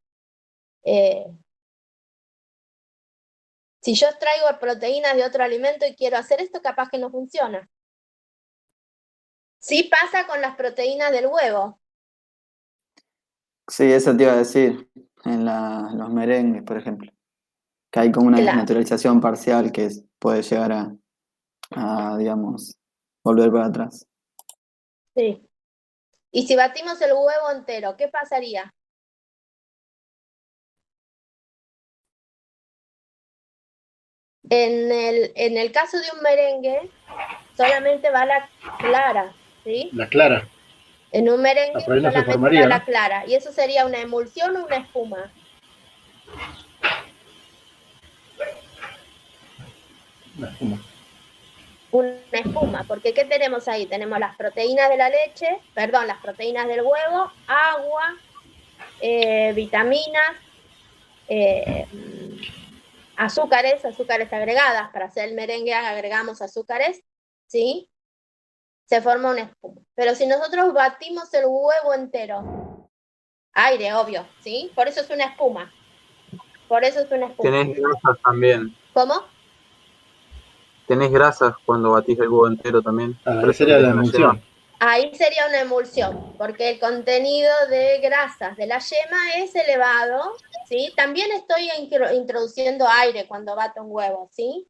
si yo traigo proteínas de otro alimento y quiero hacer esto, capaz que no funciona. Sí pasa con las proteínas del huevo. Sí, eso te iba a decir, en los merengues, por ejemplo, que hay como una Claro. desnaturalización parcial que puede llegar a, digamos, volver para atrás. Sí. Y si batimos el huevo entero, ¿qué pasaría? En el caso de un merengue, solamente va la clara, ¿sí? La clara. En un merengue Ah, por ahí no se solamente formaría, va la ¿no? clara. Y eso sería una emulsión o una espuma. Una espuma. Una espuma, porque ¿qué tenemos ahí? Tenemos las proteínas de la leche, perdón, las proteínas del huevo, agua, vitaminas, azúcares agregadas. Para hacer el merengue agregamos azúcares, ¿sí? Se forma una espuma. Pero si nosotros batimos el huevo entero, aire, obvio, ¿sí? Por eso es una espuma. Por eso es una espuma. Tenés grasas también. ¿Cómo? Tenés grasas cuando batís el huevo entero también. Ah, Por ahí eso sería la tenés una emulsión. yema. Ahí sería una emulsión, porque el contenido de grasas de la yema es elevado, ¿sí? También estoy introduciendo aire cuando bato un huevo, ¿sí?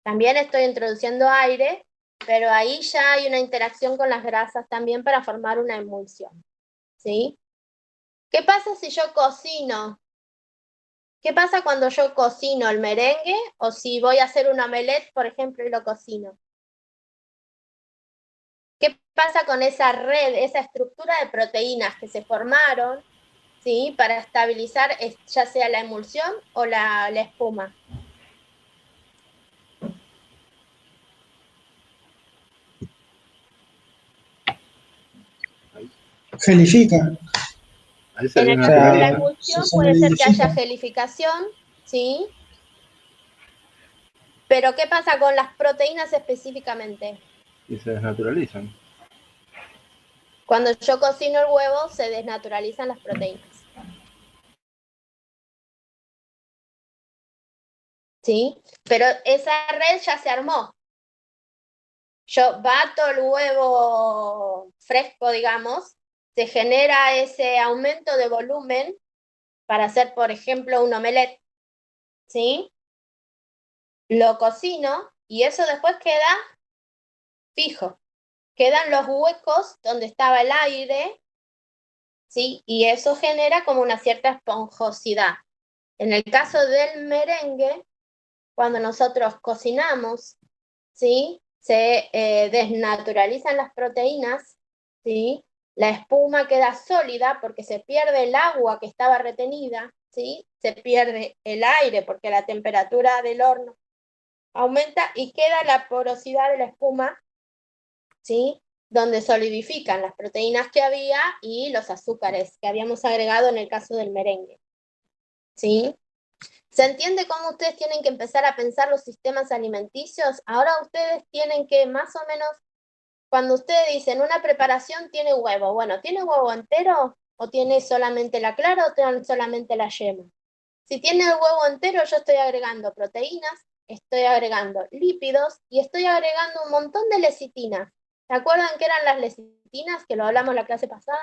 También estoy introduciendo aire, pero ahí ya hay una interacción con las grasas también para formar una emulsión, ¿sí? ¿Qué pasa si yo cocino? ¿Qué pasa cuando yo cocino el merengue o si voy a hacer un omelette, por ejemplo, y lo cocino? ¿Qué pasa con esa red, esa estructura de proteínas que se formaron, ¿sí? Para estabilizar ya sea la emulsión o la espuma? Gelifica. Ahí se En el caso de la desnaturaliza. emulsión se puede ser que haya solidifica. gelificación, ¿sí? Pero ¿qué pasa con las proteínas específicamente? Y se desnaturalizan. Cuando yo cocino el huevo, se desnaturalizan las proteínas. ¿Sí? Pero esa red ya se armó. Yo bato el huevo fresco, digamos, se genera ese aumento de volumen para hacer, por ejemplo, un omelette, ¿sí? Lo cocino y eso después queda fijo. Quedan los huecos donde estaba el aire, ¿sí? Y eso genera como una cierta esponjosidad. En el caso del merengue, cuando nosotros cocinamos, ¿sí? Se desnaturalizan las proteínas, ¿sí? La espuma queda sólida porque se pierde el agua que estaba retenida, ¿sí? Se pierde el aire porque la temperatura del horno aumenta y queda la porosidad de la espuma, ¿sí? Donde solidifican las proteínas que había y los azúcares que habíamos agregado en el caso del merengue, ¿sí? ¿Se entiende cómo ustedes tienen que empezar a pensar los sistemas alimenticios? Ahora ustedes tienen que más o menos, cuando ustedes dicen una preparación tiene huevo, bueno, ¿tiene huevo entero o tiene solamente la clara o tiene solamente la yema? Si tiene el huevo entero, yo estoy agregando proteínas, estoy agregando lípidos y estoy agregando un montón de lecitinas. ¿Se acuerdan qué eran las lecitinas? Que lo hablamos la clase pasada.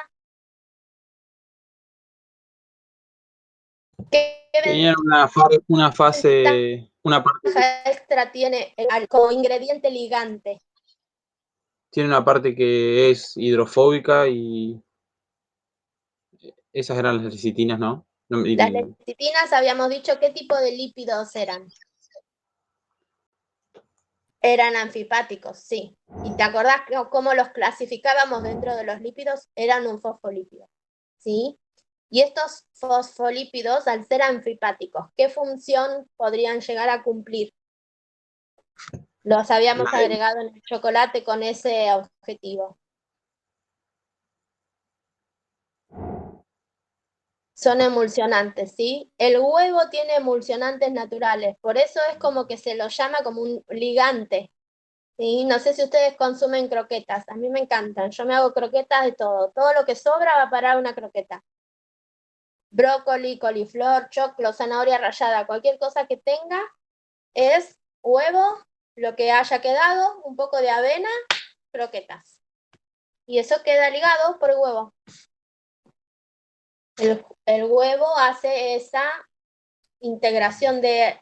¿Qué Tenían una fase, una parte, ventaja extra tiene como ingrediente ligante? tiene una parte que es hidrofóbica y esas eran las lecitinas, ¿no? Las lecitinas habíamos dicho qué tipo de lípidos eran. Eran anfipáticos, sí. ¿Y te acordás cómo los clasificábamos dentro de los lípidos? Eran un fosfolípido, ¿sí? Y estos fosfolípidos, al ser anfipáticos, ¿qué función podrían llegar a cumplir? Los habíamos agregado en el chocolate con ese objetivo. Son emulsionantes, ¿sí? El huevo tiene emulsionantes naturales, por eso es como que se lo llama como un ligante, ¿sí? No sé si ustedes consumen croquetas, a mí me encantan, yo me hago croquetas de todo lo que sobra va a parar una croqueta. Brócoli, coliflor, choclo, zanahoria rallada, cualquier cosa que tenga es huevo, lo que haya quedado, un poco de avena, croquetas. Y eso queda ligado por el huevo. El huevo hace esa integración de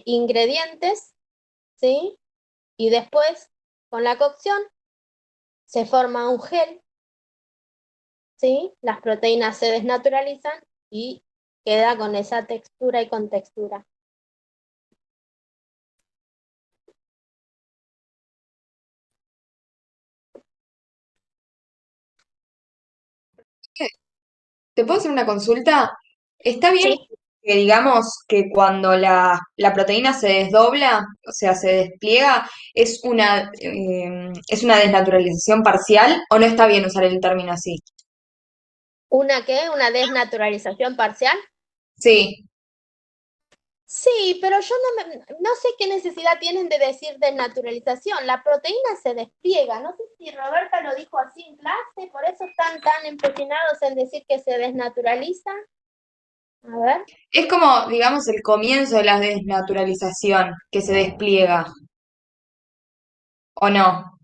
ingredientes, ¿sí? Y después, con la cocción, se forma un gel, ¿sí? Las proteínas se desnaturalizan y queda con esa textura y contextura. ¿Te puedo hacer una consulta? ¿Está bien Sí, que digamos que cuando la proteína se desdobla, o sea, se despliega, es una desnaturalización parcial o no está bien usar el término así? ¿una qué? ¿Una desnaturalización parcial? Sí, Sí, pero yo no sé qué necesidad tienen de decir desnaturalización. La proteína se despliega. No sé si Roberta lo dijo así en clase, por eso están tan empecinados en decir que se desnaturaliza. A ver. es como, digamos, el comienzo de la desnaturalización que se despliega, ¿o no?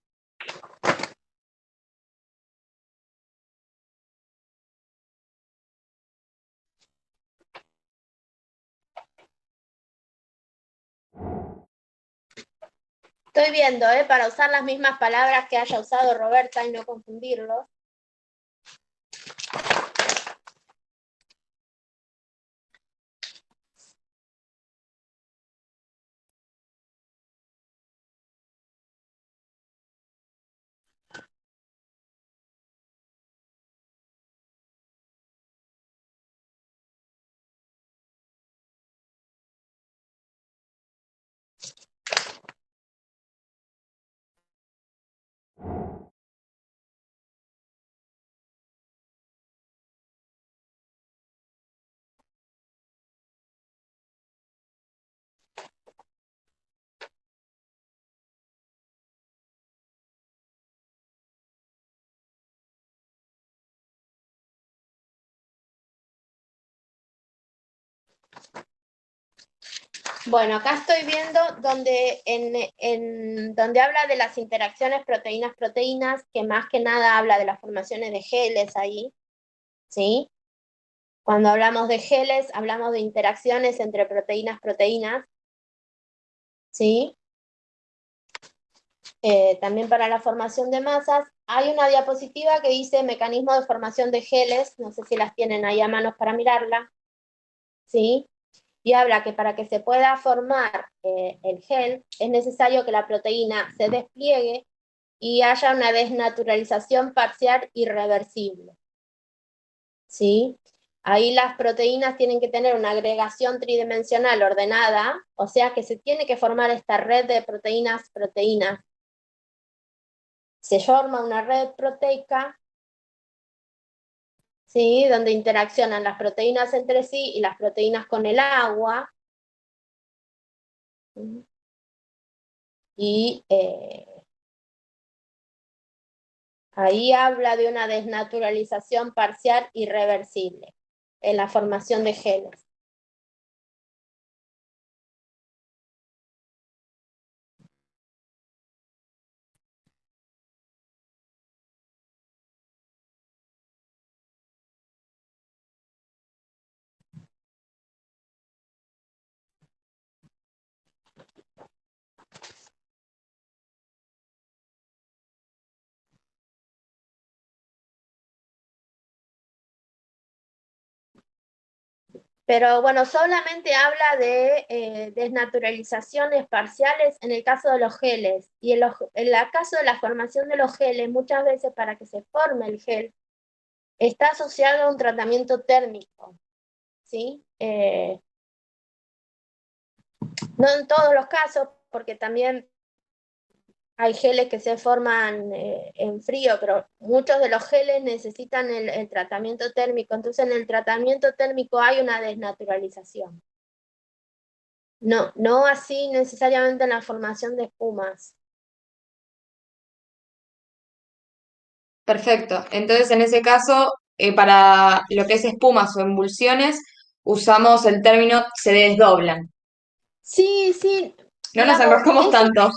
Estoy viendo, para usar las mismas palabras que haya usado Roberta y no confundirlos. Bueno, acá estoy viendo donde habla de las interacciones proteínas-proteínas, que más que nada habla de las formaciones de geles ahí, ¿sí? Cuando hablamos de geles, hablamos de interacciones entre proteínas-proteínas, ¿sí? También para la formación de masas. Hay una diapositiva que dice mecanismo de formación de geles, no sé si las tienen ahí a manos para mirarla, ¿sí? Y habla que para que se pueda formar el gel es necesario que la proteína se despliegue y haya una desnaturalización parcial irreversible, ¿sí? Ahí las proteínas tienen que tener una agregación tridimensional ordenada, o sea que se tiene que formar esta red de proteínas. Se forma una red proteica, ¿sí? Donde interaccionan las proteínas entre sí y las proteínas con el agua. Y ahí habla de una desnaturalización parcial irreversible en la formación de geles. Pero bueno, solamente habla de desnaturalizaciones parciales en el caso de los geles. Y en el caso de la formación de los geles, muchas veces para que se forme el gel, está asociado a un tratamiento térmico, ¿sí? No en todos los casos, porque también hay geles que se forman en frío, pero muchos de los geles necesitan el tratamiento térmico. Entonces, en el tratamiento térmico hay una desnaturalización. No así necesariamente en la formación de espumas. Perfecto. Entonces, en ese caso, para lo que es espumas o emulsiones, usamos el término se desdoblan. Sí, sí, No nos digamos, enroscamos tanto.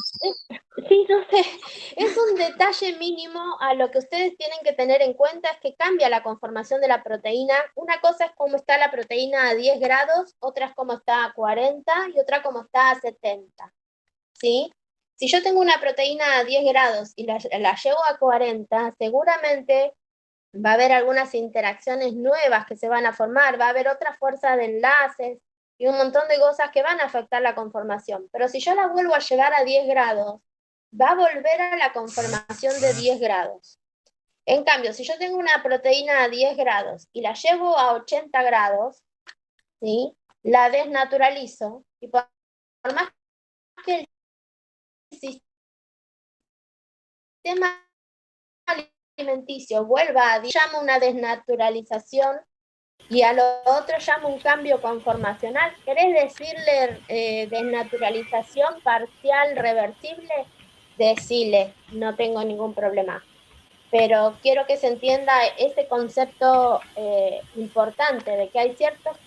sí, no sé, es un detalle mínimo a lo que ustedes tienen que tener en cuenta, es que cambia la conformación de la proteína. Una cosa es cómo está la proteína a 10 grados, otra es cómo está a 40 y otra cómo está a 70, ¿sí? Si yo tengo una proteína a 10 grados y la llevo a 40, seguramente va a haber algunas interacciones nuevas que se van a formar, va a haber otra fuerza de enlaces y un montón de cosas que van a afectar la conformación. Pero si yo la vuelvo a llevar a 10 grados, va a volver a la conformación de 10 grados. En cambio, si yo tengo una proteína a 10 grados y la llevo a 80 grados, ¿sí? La desnaturalizo y por más que el sistema alimenticio vuelva a llamo una desnaturalización y a lo otro llamo un cambio conformacional. ¿Querés decirle desnaturalización parcial reversible? Decile, no tengo ningún problema. Pero quiero que se entienda ese concepto importante de que hay ciertos...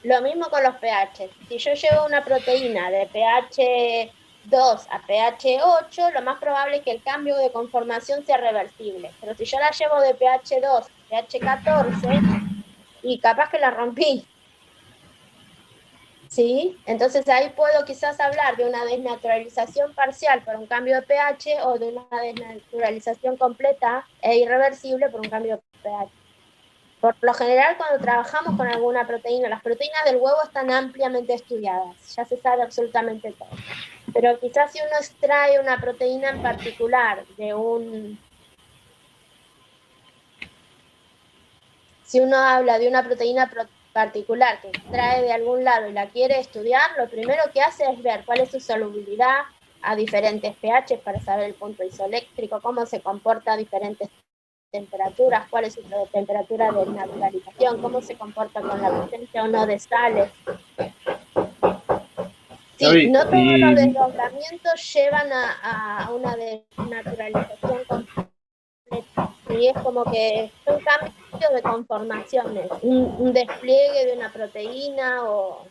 Lo mismo con los pH. Si yo llevo una proteína de pH 2 a pH 8, lo más probable es que el cambio de conformación sea reversible. Pero si yo la llevo de pH 2 a pH 14, y capaz que la rompí. ¿Sí? Entonces ahí puedo quizás hablar de una desnaturalización parcial por un cambio de pH o de una desnaturalización completa e irreversible por un cambio de pH. Por lo general, cuando trabajamos con alguna proteína, las proteínas del huevo están ampliamente estudiadas, ya se sabe absolutamente todo. Pero quizás si uno extrae una proteína en particular de un... Si uno habla de una proteína particular que extrae de algún lado y la quiere estudiar, lo primero que hace es ver cuál es su solubilidad a diferentes pH para saber el punto isoeléctrico, cómo se comporta a diferentes temperaturas, cuál es su temperatura de naturalización, cómo se comporta con la presencia o no de sales. Sí, no todos los desdoblamientos llevan a una desnaturalización completa. Y es como que son cambios de conformaciones, un despliegue de una proteína o...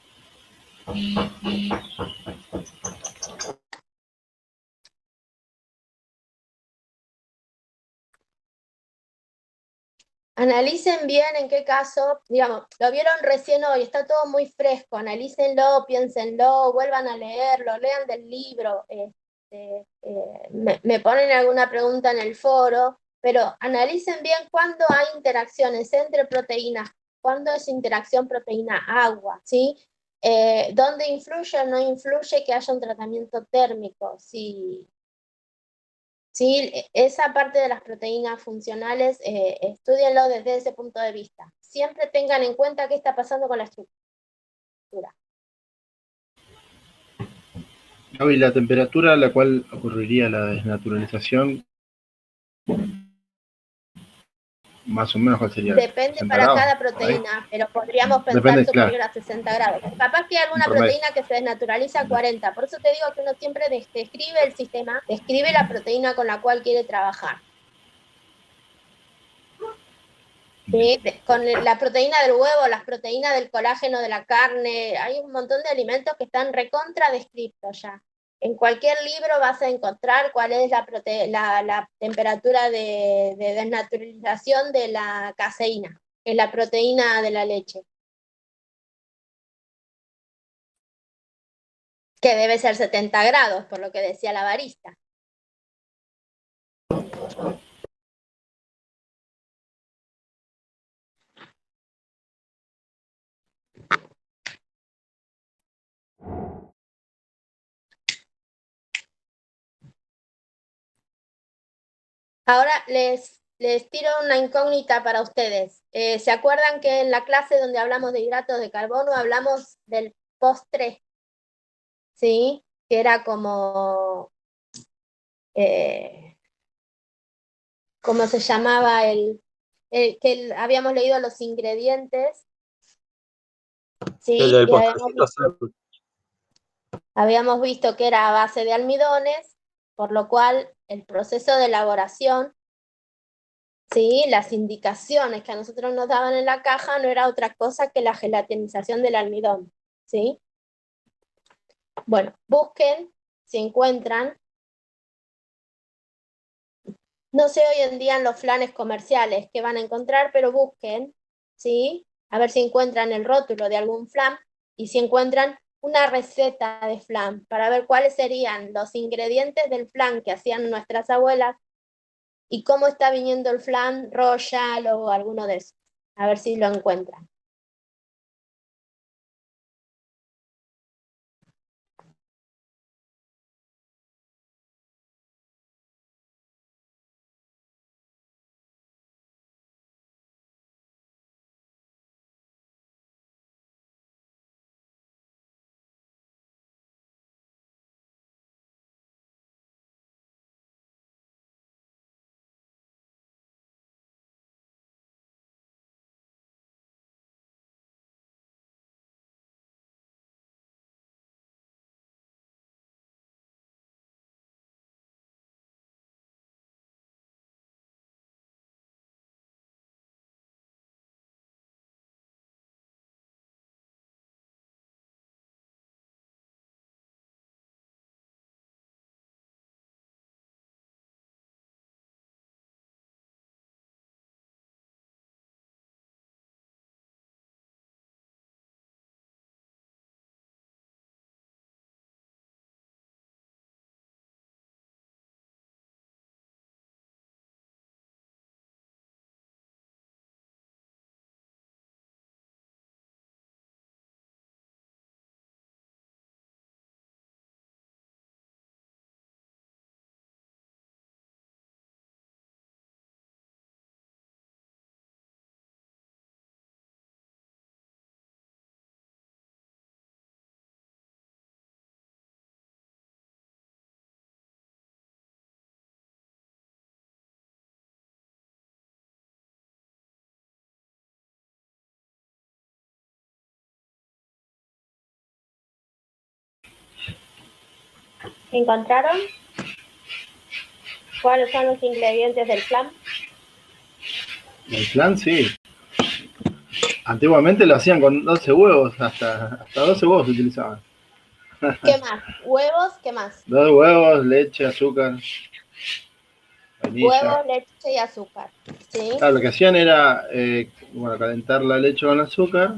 Analicen bien en qué caso, digamos, lo vieron recién hoy, está todo muy fresco, analícenlo, piénsenlo, vuelvan a leerlo, lean del libro, me ponen alguna pregunta en el foro, pero analicen bien cuándo hay interacciones entre proteínas, cuándo es interacción proteína-agua, ¿sí? ¿Dónde influye o no influye que haya un tratamiento térmico? Sí, esa parte de las proteínas funcionales, estúdienlo desde ese punto de vista. Siempre tengan en cuenta qué está pasando con la estructura. Gaby, la temperatura a la cual ocurriría la desnaturalización, más o menos, ¿cuál sería? Depende para cada proteína, pero podríamos pensar superior a 60 grados. Capaz que hay alguna proteína que se desnaturaliza a 40. Por eso te digo que uno siempre describe el sistema, describe la proteína con la cual quiere trabajar. ¿Sí? Con la proteína del huevo, las proteínas del colágeno de la carne, hay un montón de alimentos que están recontra descritos ya. En cualquier libro vas a encontrar cuál es la temperatura de desnaturalización de la caseína, que es la proteína de la leche. Que debe ser 70 grados, por lo que decía la barista. Ahora les tiro una incógnita para ustedes. ¿Se acuerdan que en la clase donde hablamos de hidratos de carbono hablamos del postre? ¿Sí? Que era como... ¿cómo se llamaba? Habíamos leído los ingredientes. ¿Sí? Y habíamos visto que era a base de almidones, por lo cual el proceso de elaboración, ¿sí? Las indicaciones que a nosotros nos daban en la caja no era otra cosa que la gelatinización del almidón, ¿sí? Bueno, busquen si encuentran. No sé hoy en día en los flanes comerciales qué van a encontrar, pero busquen, ¿sí? A ver si encuentran el rótulo de algún flan y si encuentran una receta de flan para ver cuáles serían los ingredientes del flan que hacían nuestras abuelas y cómo está viniendo el flan Royal o alguno de esos. A ver si lo encuentran. ¿Encontraron? ¿Cuáles son los ingredientes del flan? El flan, sí. Antiguamente lo hacían con 12 huevos, hasta 12 huevos se utilizaban. ¿Qué más? ¿Huevos? ¿Qué más? 2 huevos, leche, azúcar, vainilla. Huevos, leche y azúcar. ¿Sí? Claro, lo que hacían era calentar la leche con azúcar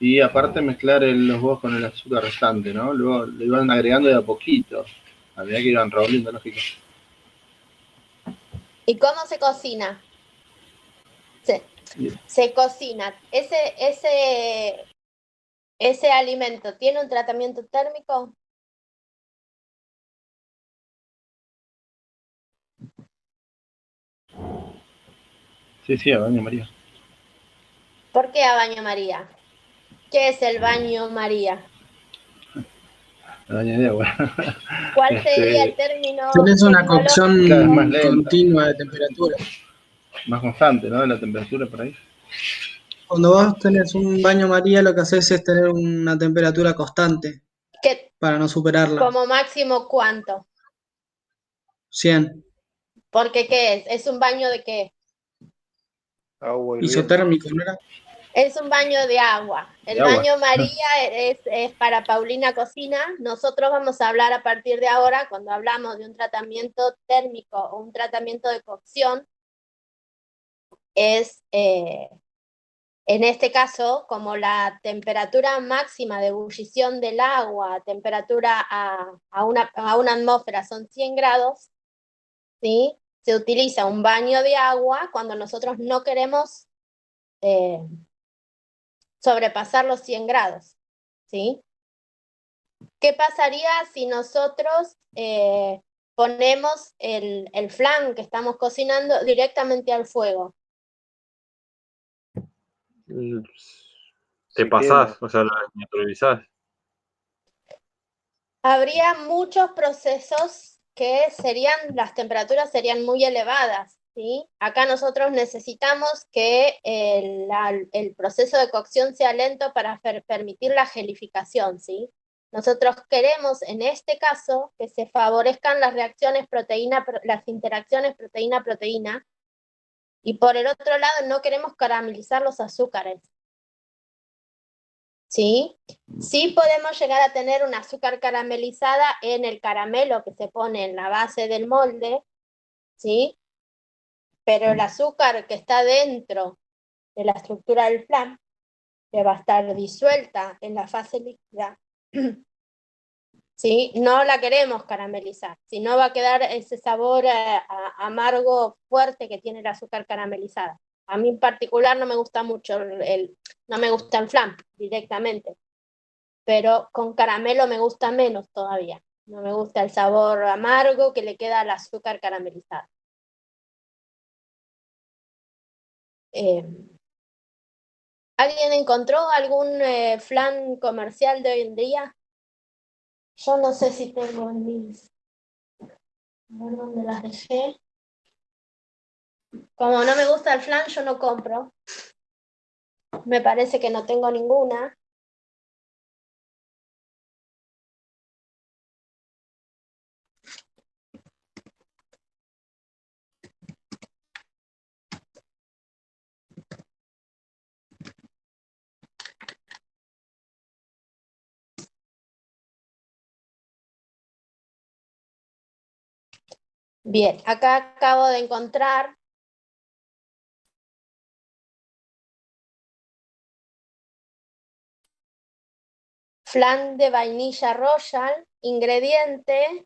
y aparte mezclar los huevos con el azúcar restante, ¿no? Luego le iban agregando de a poquito, a medida que iban revolviendo, lógico. ¿Y cómo se cocina? Se cocina. Ese alimento tiene un tratamiento térmico. Sí, a baño María. ¿Por qué a baño María? ¿Qué es el baño María? A baño de agua. ¿Cuál sería el término? Tienes una cocción Claro, es más lenta. continua de temperatura. Más constante, ¿no? La temperatura por ahí. Cuando vos tenés un baño María, lo que haces es tener una temperatura constante para no superarla. ¿Como máximo cuánto? 100. Porque ¿qué es? ¿Es un baño de qué? Agua Isotérmico, ¿no era? Es un baño de agua. El De agua. baño María es para Paulina Cocina. Nosotros vamos a hablar a partir de ahora, cuando hablamos de un tratamiento térmico o un tratamiento de cocción, es, en este caso, como la temperatura máxima de ebullición del agua, temperatura a una atmósfera son 100 grados, ¿sí? Se utiliza un baño de agua cuando nosotros no queremos sobrepasar los 100 grados, ¿sí? ¿Qué pasaría si nosotros ponemos el flan que estamos cocinando directamente al fuego? Te pasás, o sea, lo naturalizás. Habría muchos procesos que las temperaturas serían muy elevadas, ¿sí? Acá nosotros necesitamos que el proceso de cocción sea lento para permitir la gelificación, ¿sí? Nosotros queremos, en este caso, que se favorezcan las reacciones las interacciones proteína-proteína, y por el otro lado no queremos caramelizar los azúcares, ¿sí? Sí podemos llegar a tener un azúcar caramelizada en el caramelo que se pone en la base del molde, ¿sí? Pero el azúcar que está dentro de la estructura del flan, que va a estar disuelta en la fase líquida, ¿Sí? No la queremos caramelizar, si no va a quedar ese sabor amargo fuerte que tiene el azúcar caramelizada. A mí en particular no me gusta mucho, no me gusta el flan directamente, pero con caramelo me gusta menos todavía. No me gusta el sabor amargo que le queda al azúcar caramelizado. ¿Alguien encontró algún flan comercial de hoy en día? Yo no sé si tengo en mis... A ver dónde las dejé. Como no me gusta el flan, yo no compro. Me parece que no tengo ninguna. Bien, acá acabo de encontrar flan de vainilla royal, ingredientes,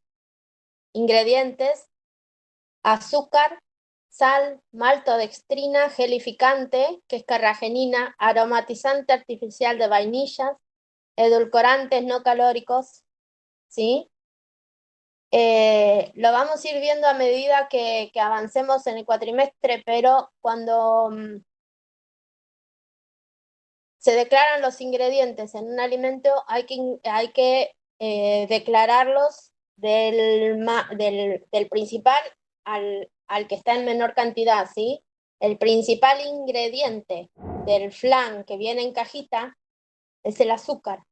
azúcar, sal, maltodextrina, gelificante, que es carragenina, aromatizante artificial de vainillas, edulcorantes no calóricos, ¿sí? Lo vamos a ir viendo a medida que avancemos en el cuatrimestre, pero cuando se declaran los ingredientes en un alimento, hay que declararlos del principal al que está en menor cantidad, ¿sí? El principal ingrediente del flan que viene en cajita es el azúcar,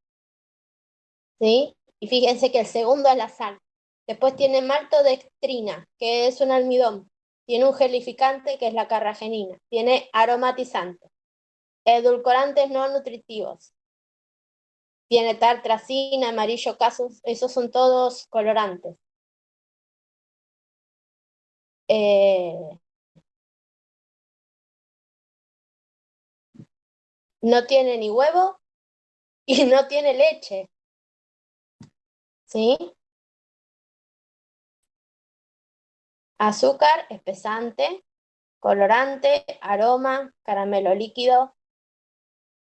¿sí? Y fíjense que el segundo es la sal. Después tiene maltodextrina, que es un almidón. Tiene un gelificante, que es la carragenina. Tiene aromatizante. Edulcorantes no nutritivos. Tiene tartrazina, amarillo casos, esos son todos colorantes. No tiene ni huevo y no tiene leche. ¿Sí? Azúcar, espesante, colorante, aroma, caramelo líquido,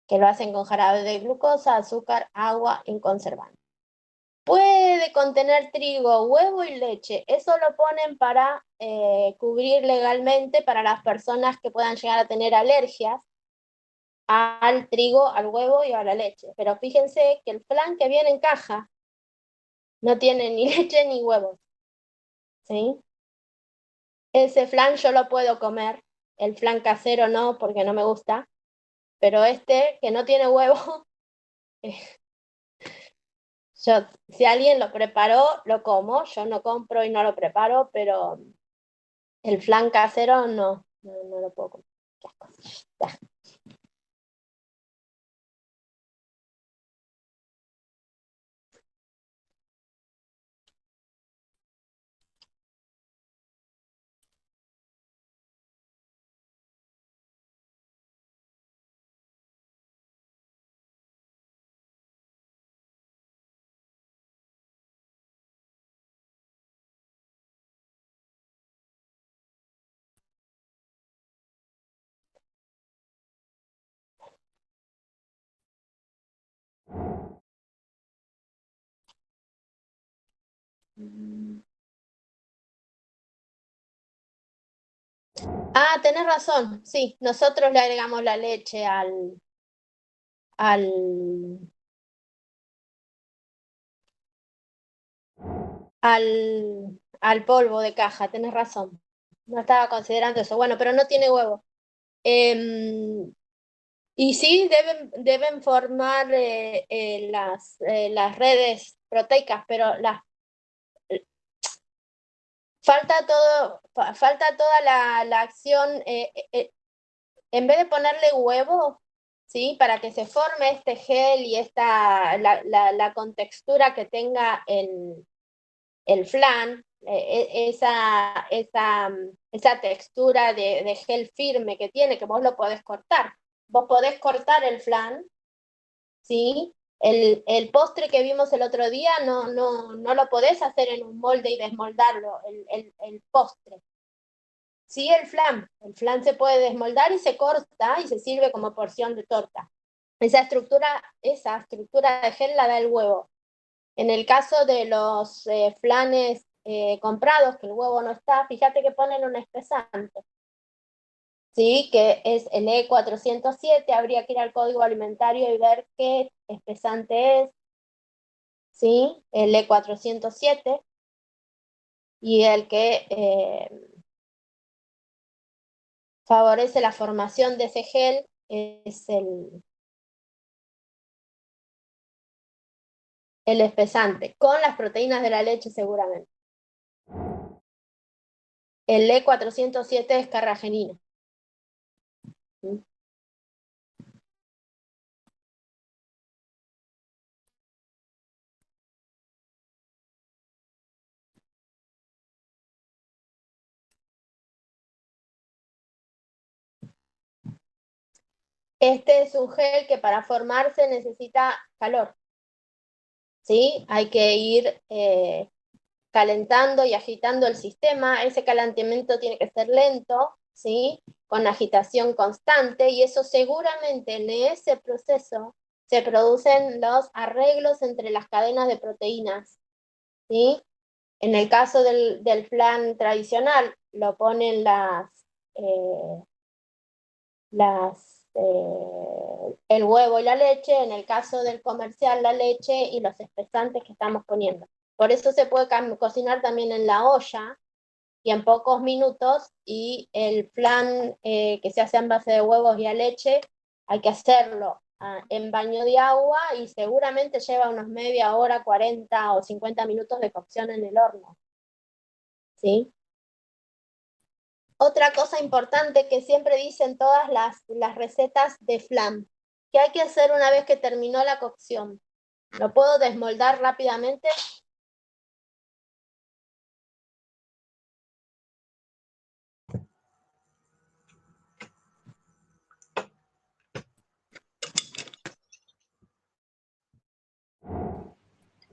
que lo hacen con jarabe de glucosa, azúcar, agua y conservante. Puede contener trigo, huevo y leche. Eso lo ponen para cubrir legalmente para las personas que puedan llegar a tener alergias al trigo, al huevo y a la leche. Pero fíjense que el flan que viene en caja no tiene ni leche ni huevos. ¿Sí? Ese flan yo lo puedo comer. El flan casero no, porque no me gusta. Pero este, que no tiene huevo, si alguien lo preparó, lo como. Yo no compro y no lo preparo, pero el flan casero no lo puedo comer. Ya. Ah, tenés razón, sí, nosotros le agregamos la leche al polvo de caja, tenés razón. No estaba considerando eso. Bueno, pero no tiene huevo. Y sí, deben formar las redes proteicas, pero falta toda la acción. En vez de ponerle huevo, ¿sí? Para que se forme este gel y la contextura que tenga el flan, esa textura de gel firme que tiene, que vos lo podés cortar. Vos podés cortar el flan, ¿sí? El postre que vimos el otro día no lo podés hacer en un molde y desmoldarlo, el postre. Sí, el flan se puede desmoldar y se corta y se sirve como porción de torta. Esa estructura de gel la da el huevo. En el caso de los flanes comprados, que el huevo no está, fíjate que ponen un espesante. Sí, que es el E407, habría que ir al código alimentario y ver qué espesante es. ¿Sí? El E407 y el que favorece la formación de ese gel es el espesante, con las proteínas de la leche seguramente. El E407 es carragenina. ¿Sí? Este es un gel que para formarse necesita calor. ¿Sí? Hay que ir calentando y agitando el sistema. Ese calentamiento tiene que ser lento, ¿sí? Con agitación constante, y eso seguramente en ese proceso se producen los arreglos entre las cadenas de proteínas, ¿sí? En el caso del flan tradicional, lo ponen el huevo y la leche. En el caso del comercial, la leche y los espesantes que estamos poniendo. Por eso se puede cocinar también en la olla y en pocos minutos, y el flan que se hace en base de huevos y a leche, hay que hacerlo en baño de agua y seguramente lleva unos media hora, 40 o 50 minutos de cocción en el horno. ¿Sí? Otra cosa importante que siempre dicen todas las recetas de flan, que hay que hacer una vez que terminó la cocción. ¿Lo puedo desmoldar rápidamente?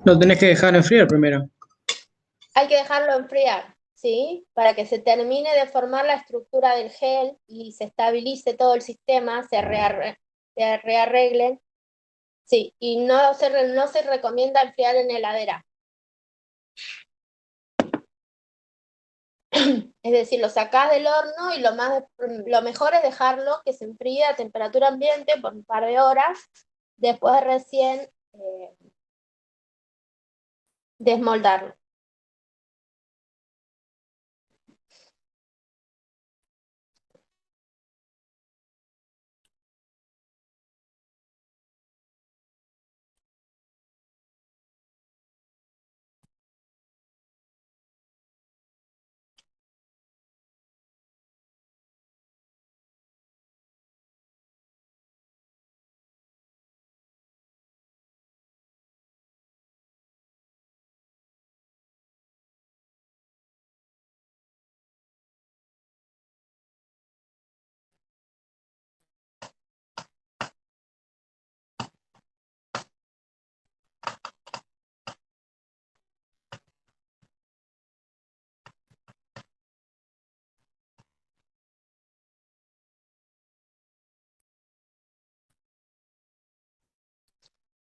Lo tenés que dejar enfriar primero. Hay que dejarlo enfriar, ¿sí? Para que se termine de formar la estructura del gel y se estabilice todo el sistema, se rearreglen. Sí, y no se recomienda enfriar en heladera. Es decir, lo sacás del horno y lo mejor es dejarlo que se enfríe a temperatura ambiente por un par de horas, después recién desmoldarlo.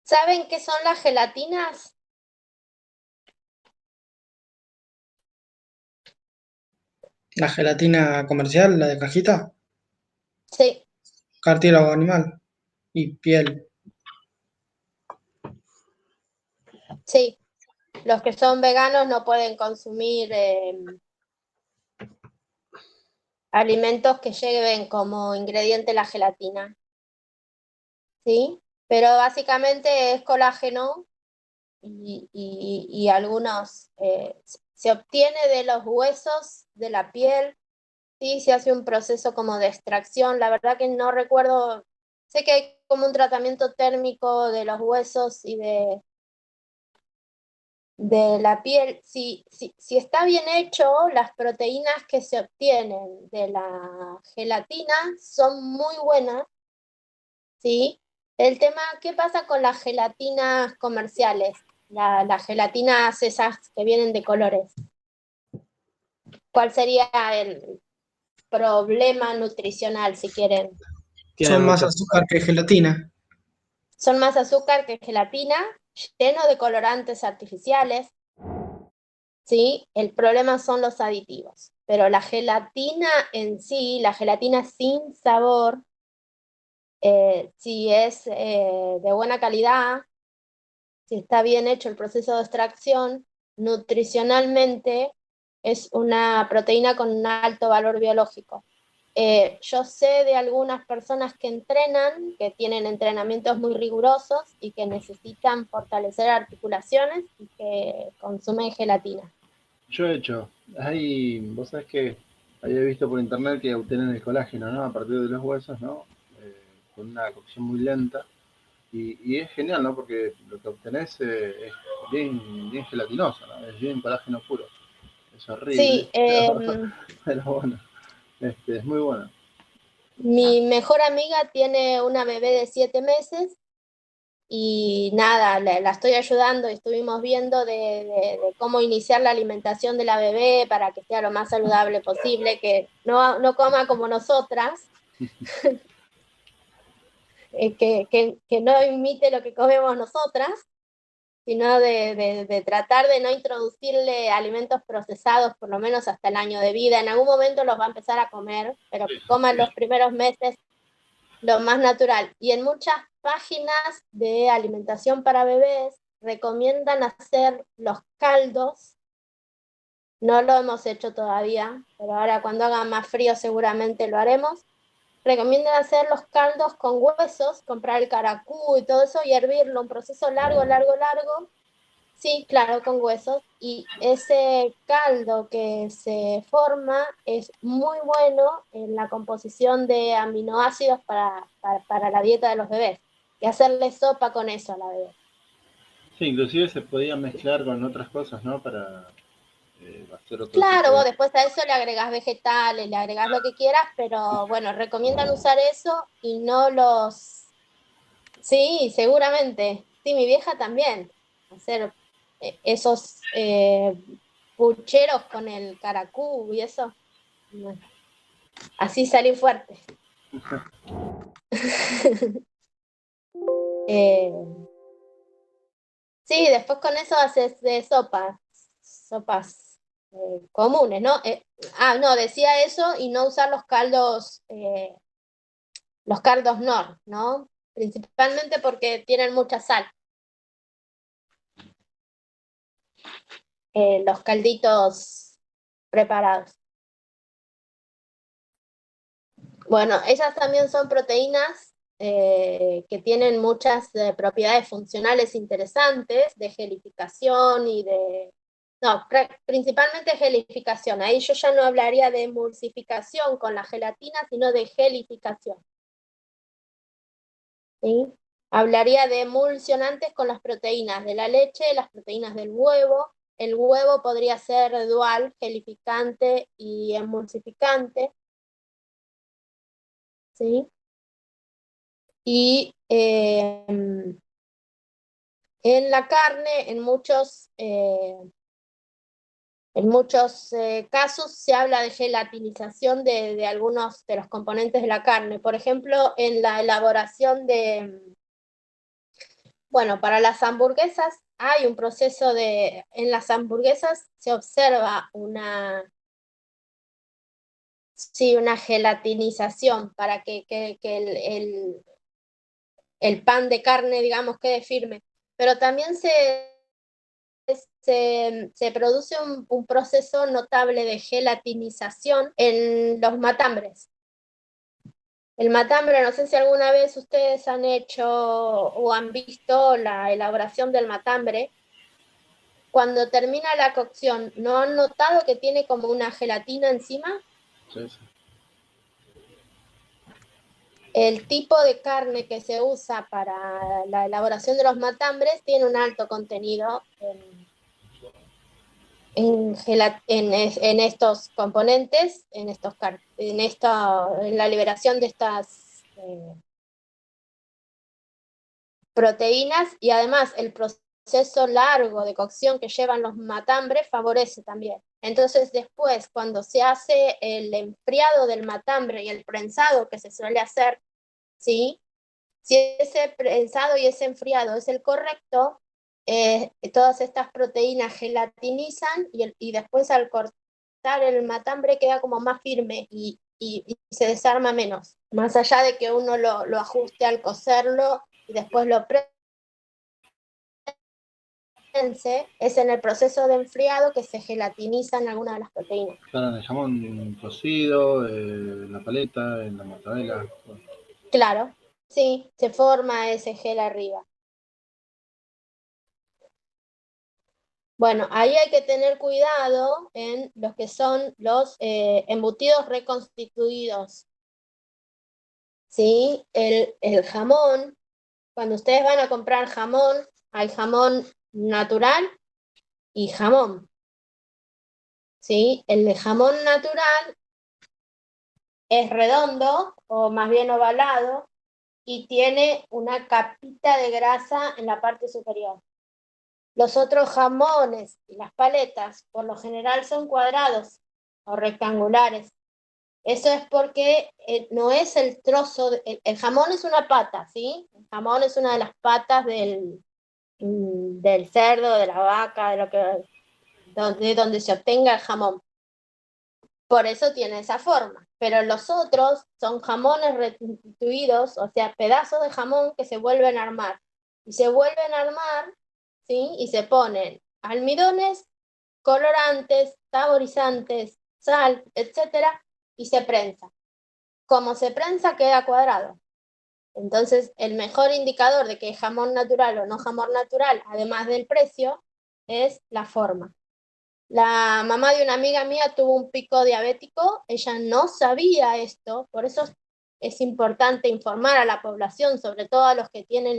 ¿Saben qué son las gelatinas? La gelatina comercial, la de cajita, Sí, cartílago animal y piel. sí. Los que son veganos no pueden consumir alimentos que lleven como ingrediente la gelatina. ¿Sí? Pero básicamente es colágeno y algunos se obtiene de los huesos, de la piel. Sí, se hace un proceso como de extracción. La verdad que no recuerdo, sé que hay como un tratamiento térmico de los huesos y de la piel. Si está bien hecho, las proteínas que se obtienen de la gelatina son muy buenas, ¿sí? El tema, ¿qué pasa con las gelatinas comerciales? Las gelatinas esas que vienen de colores. ¿Cuál sería el problema nutricional, si quieren? Tienen Son más mucha azúcar que gelatina. Son más azúcar que gelatina, lleno de colorantes artificiales. ¿Sí? El problema son los aditivos. Pero la gelatina en sí, la gelatina sin sabor, si es de buena calidad, si está bien hecho el proceso de extracción, nutricionalmente es una proteína con un alto valor biológico. Yo sé de algunas personas que entrenan, que tienen entrenamientos muy rigurosos y que necesitan fortalecer articulaciones y que consumen gelatina. Yo he hecho, vos sabés que había visto por internet que obtienen el colágeno, ¿no? A partir de los huesos, ¿no? Con una cocción muy lenta. Y es genial, ¿no? Porque lo que obtenés es bien gelatinoso, ¿no? Es bien colágeno puro. Es horrible, Sí, pero bueno, es muy bueno. mi mejor amiga tiene una bebé de 7 meses y nada, la estoy ayudando y estuvimos viendo de cómo iniciar la alimentación de la bebé para que sea lo más saludable posible, que no coma como nosotras, que no imite lo que comemos nosotras, sino de tratar de no introducirle alimentos procesados por lo menos hasta el año de vida. En algún momento los va a empezar a comer, pero que coman los primeros meses lo más natural. Y en muchas páginas de alimentación para bebés recomiendan hacer los caldos. No lo hemos hecho todavía, pero ahora cuando haga más frío seguramente lo haremos. Recomiendan hacer los caldos con huesos, comprar el caracú y todo eso y hervirlo, un proceso largo. Sí, claro, con huesos. Y ese caldo que se forma es muy bueno en la composición de aminoácidos para la dieta de los bebés. Y hacerle sopa con eso a la bebé. Sí, inclusive se podía mezclar con otras cosas, ¿no? Para hacer otro tipo Claro, vos de... después a eso le agregás vegetales, le agregás lo que quieras, pero bueno, recomiendan usar eso y no los... Sí, seguramente. Sí, mi vieja también. Hacer esos pucheros con el caracú y eso. Así salí fuerte. Sí, después con eso haces de sopas comunes, ¿no? No, decía eso y no usar los caldos Knorr, ¿no? Principalmente porque tienen mucha sal. Los calditos preparados. Bueno, ellas también son proteínas que tienen muchas propiedades funcionales interesantes de gelificación y de... No, principalmente gelificación. Ahí yo ya no hablaría de emulsificación con la gelatina, sino de gelificación. ¿Sí? Hablaría de emulsionantes con las proteínas de la leche, las proteínas del huevo. El huevo podría ser dual, gelificante y emulsificante. ¿Sí? Y en la carne, en muchos casos se habla de gelatinización de algunos de los componentes de la carne. Por ejemplo, en la elaboración bueno, para las hamburguesas hay un proceso en las hamburguesas se observa una gelatinización para que el pan de carne, digamos, quede firme. Pero también se produce un proceso notable de gelatinización en los matambres. El matambre, no sé si alguna vez ustedes han hecho o han visto la elaboración del matambre. Cuando termina la cocción, ¿no han notado que tiene como una gelatina encima? Sí, sí. El tipo de carne que se usa para la elaboración de los matambres tiene un alto contenido en estos componentes, en la liberación de proteínas y además el proceso largo de cocción que llevan los matambres favorece también. Entonces después, cuando se hace el enfriado del matambre y el prensado que se suele hacer, ¿sí? Si ese prensado y ese enfriado es el correcto, todas estas proteínas gelatinizan y después al cortar el matambre queda como más firme y se desarma menos. Más allá de que uno lo ajuste al cocerlo y después lo prense, es en el proceso de enfriado que se gelatinizan algunas de las proteínas. Claro, en el jamón cocido, en la paleta, en la mortadela. Bueno. Claro, sí, se forma ese gel arriba. Bueno, ahí hay que tener cuidado en los que son los embutidos reconstituidos. ¿Sí? El jamón, cuando ustedes van a comprar jamón, hay jamón natural y jamón. ¿Sí? El de jamón natural es redondo o más bien ovalado y tiene una capita de grasa en la parte superior. Los otros jamones y las paletas por lo general son cuadrados o rectangulares. Eso es porque no es el trozo, el jamón es una pata, ¿sí? El jamón es una de las patas del cerdo, de la vaca, de donde se obtenga el jamón. Por eso tiene esa forma. Pero los otros son jamones restituidos, o sea, pedazos de jamón que se vuelven a armar. Y se vuelven a armar, ¿sí? Y se ponen almidones, colorantes, saborizantes, sal, etcétera, y se prensa. Como se prensa, queda cuadrado. Entonces, el mejor indicador de que es jamón natural o no jamón natural, además del precio, es la forma. La mamá de una amiga mía tuvo un pico diabético, ella no sabía esto, por eso es importante informar a la población, sobre todo a los que tienen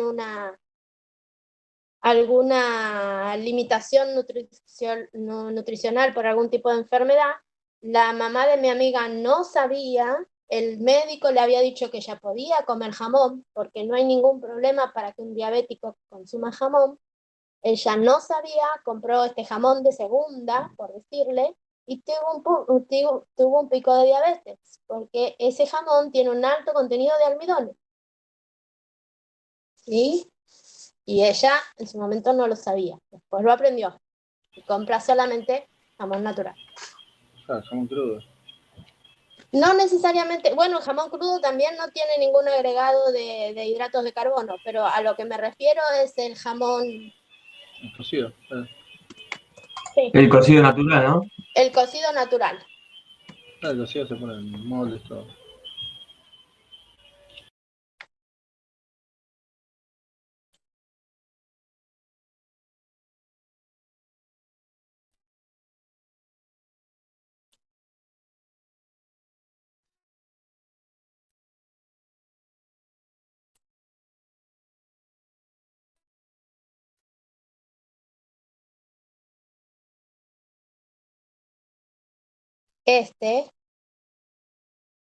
alguna limitación nutricional por algún tipo de enfermedad. La mamá de mi amiga no sabía, el médico le había dicho que ella podía comer jamón, porque no hay ningún problema para que un diabético consuma jamón. Ella no sabía, compró este jamón de segunda, por decirle, y tuvo un pico de diabetes, porque ese jamón tiene un alto contenido de almidones. ¿Sí? Y ella en su momento no lo sabía, después lo aprendió y compra solamente jamón natural. Claro, jamón crudo. No necesariamente, bueno, el jamón crudo también no tiene ningún agregado de hidratos de carbono, pero a lo que me refiero es el jamón. El cocido. Sí. El cocido natural, ¿no? El cocido natural. El cocido se pone en moldes todo.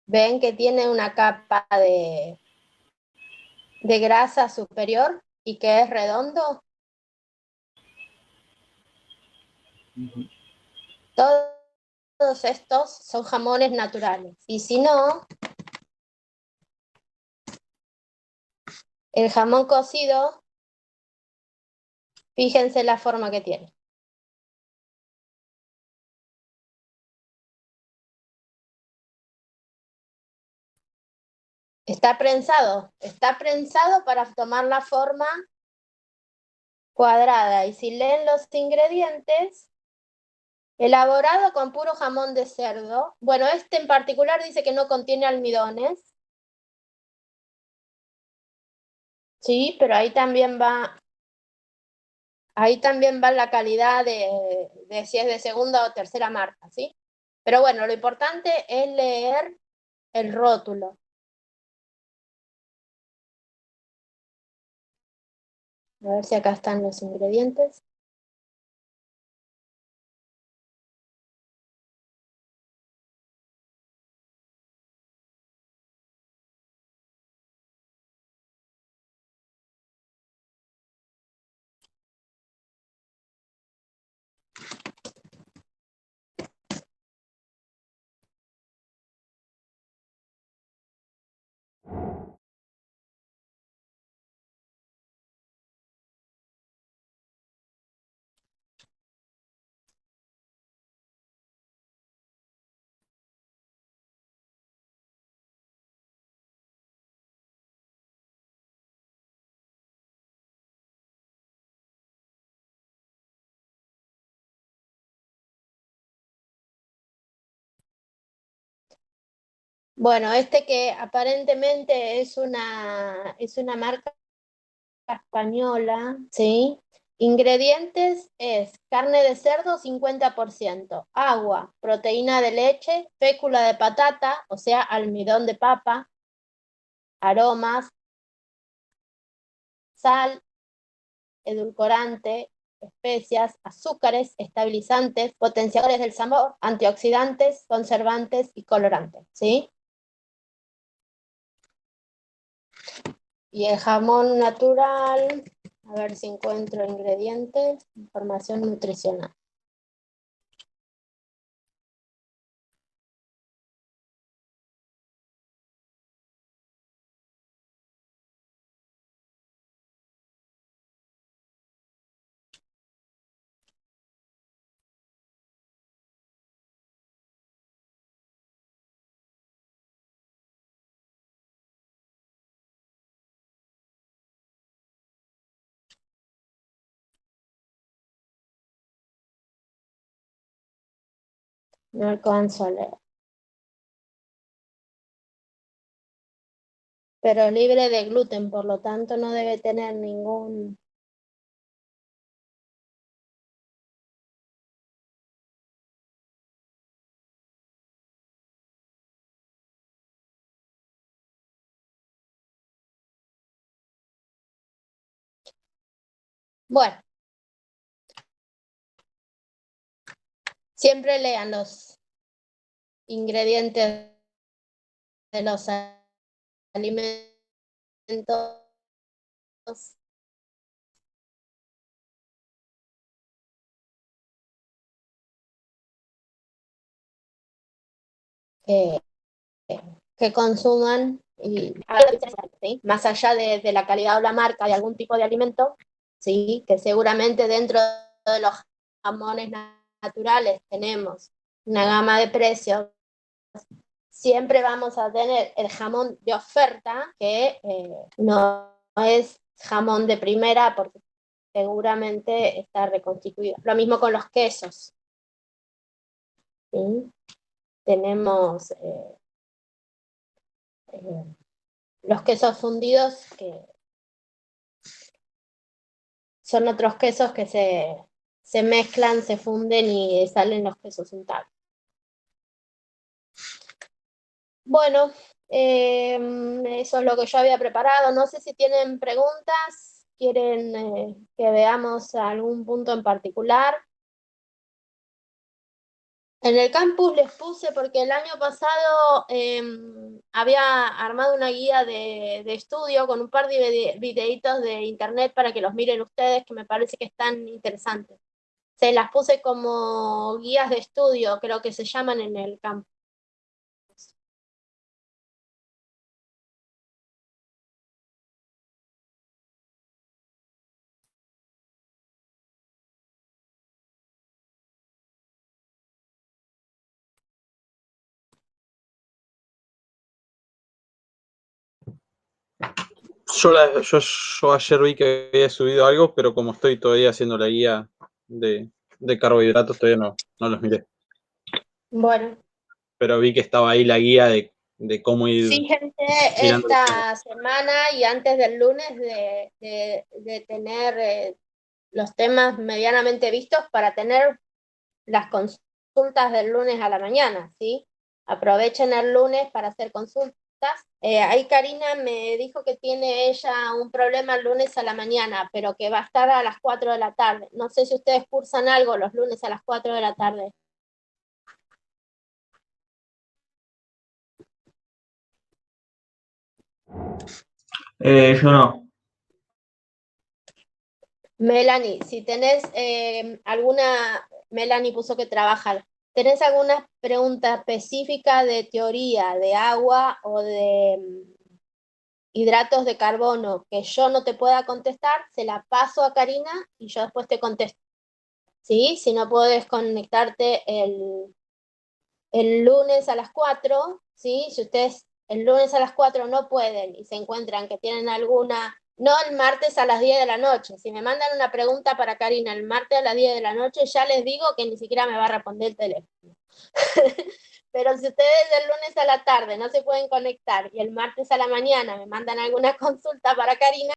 Ven que tiene una capa de grasa superior y que es redondo. Uh-huh. Todos estos son jamones naturales. Y si no, el jamón cocido, fíjense la forma que tiene. Está prensado para tomar la forma cuadrada. Y si leen los ingredientes, elaborado con puro jamón de cerdo. Bueno, este en particular dice que no contiene almidones. Sí, pero ahí también va la calidad de si es de segunda o tercera marca, ¿sí? Pero bueno, lo importante es leer el rótulo. A ver si acá están los ingredientes. Bueno, este que aparentemente es una marca española, ¿sí? Ingredientes es carne de cerdo 50%, agua, proteína de leche, fécula de patata, o sea, almidón de papa, aromas, sal, edulcorante, especias, azúcares, estabilizantes, potenciadores del sabor, antioxidantes, conservantes y colorantes, ¿sí? Y el jamón natural, a ver si encuentro ingredientes, información nutricional. No alcanzo a leer. Pero libre de gluten, por lo tanto no debe tener ningún... Bueno, siempre lean los ingredientes de los alimentos que, que consuman y ¿sí? Más allá de la calidad o la marca de algún tipo de alimento, ¿sí? Que seguramente dentro de los jamones naturales tenemos una gama de precios. Siempre vamos a tener el jamón de oferta, que no es jamón de primera porque seguramente está reconstituido. Lo mismo con los quesos. ¿Sí? Tenemos los quesos fundidos, que son otros quesos que se mezclan, se funden y salen los quesos untados. Bueno, eso es lo que yo había preparado. No sé si tienen preguntas, quieren que veamos algún punto en particular. En el campus les puse porque el año pasado había armado una guía de estudio con un par de videitos de internet para que los miren ustedes, que me parece que están interesantes. Se las puse como guías de estudio, creo que se llaman en el campus. Yo ayer vi que había subido algo, pero como estoy todavía haciendo la guía de carbohidratos, todavía no los miré. Bueno. Pero vi que estaba ahí la guía de cómo ir. Fíjense esta semana y antes del lunes de tener los temas medianamente vistos para tener las consultas del lunes a la mañana, ¿sí? Aprovechen el lunes para hacer consultas. Ahí Karina me dijo que tiene ella un problema el lunes a la mañana, pero que va a estar a las 4 de la tarde. No sé si ustedes cursan algo los lunes a las 4 de la tarde. Yo no. Melanie, si tenés alguna, Melanie puso que trabaja, ¿tenés alguna pregunta específica de teoría de agua o de hidratos de carbono que yo no te pueda contestar? Se la paso a Karina y yo después te contesto. ¿Sí? Si no puedes conectarte el lunes a las 4, ¿sí? Si ustedes el lunes a las 4 no pueden y se encuentran que tienen alguna... No el martes a las 10 de la noche. Si me mandan una pregunta para Karina el martes a las 10 de la noche, ya les digo que ni siquiera me va a responder el teléfono. Pero si ustedes el lunes a la tarde no se pueden conectar y el martes a la mañana me mandan alguna consulta para Karina,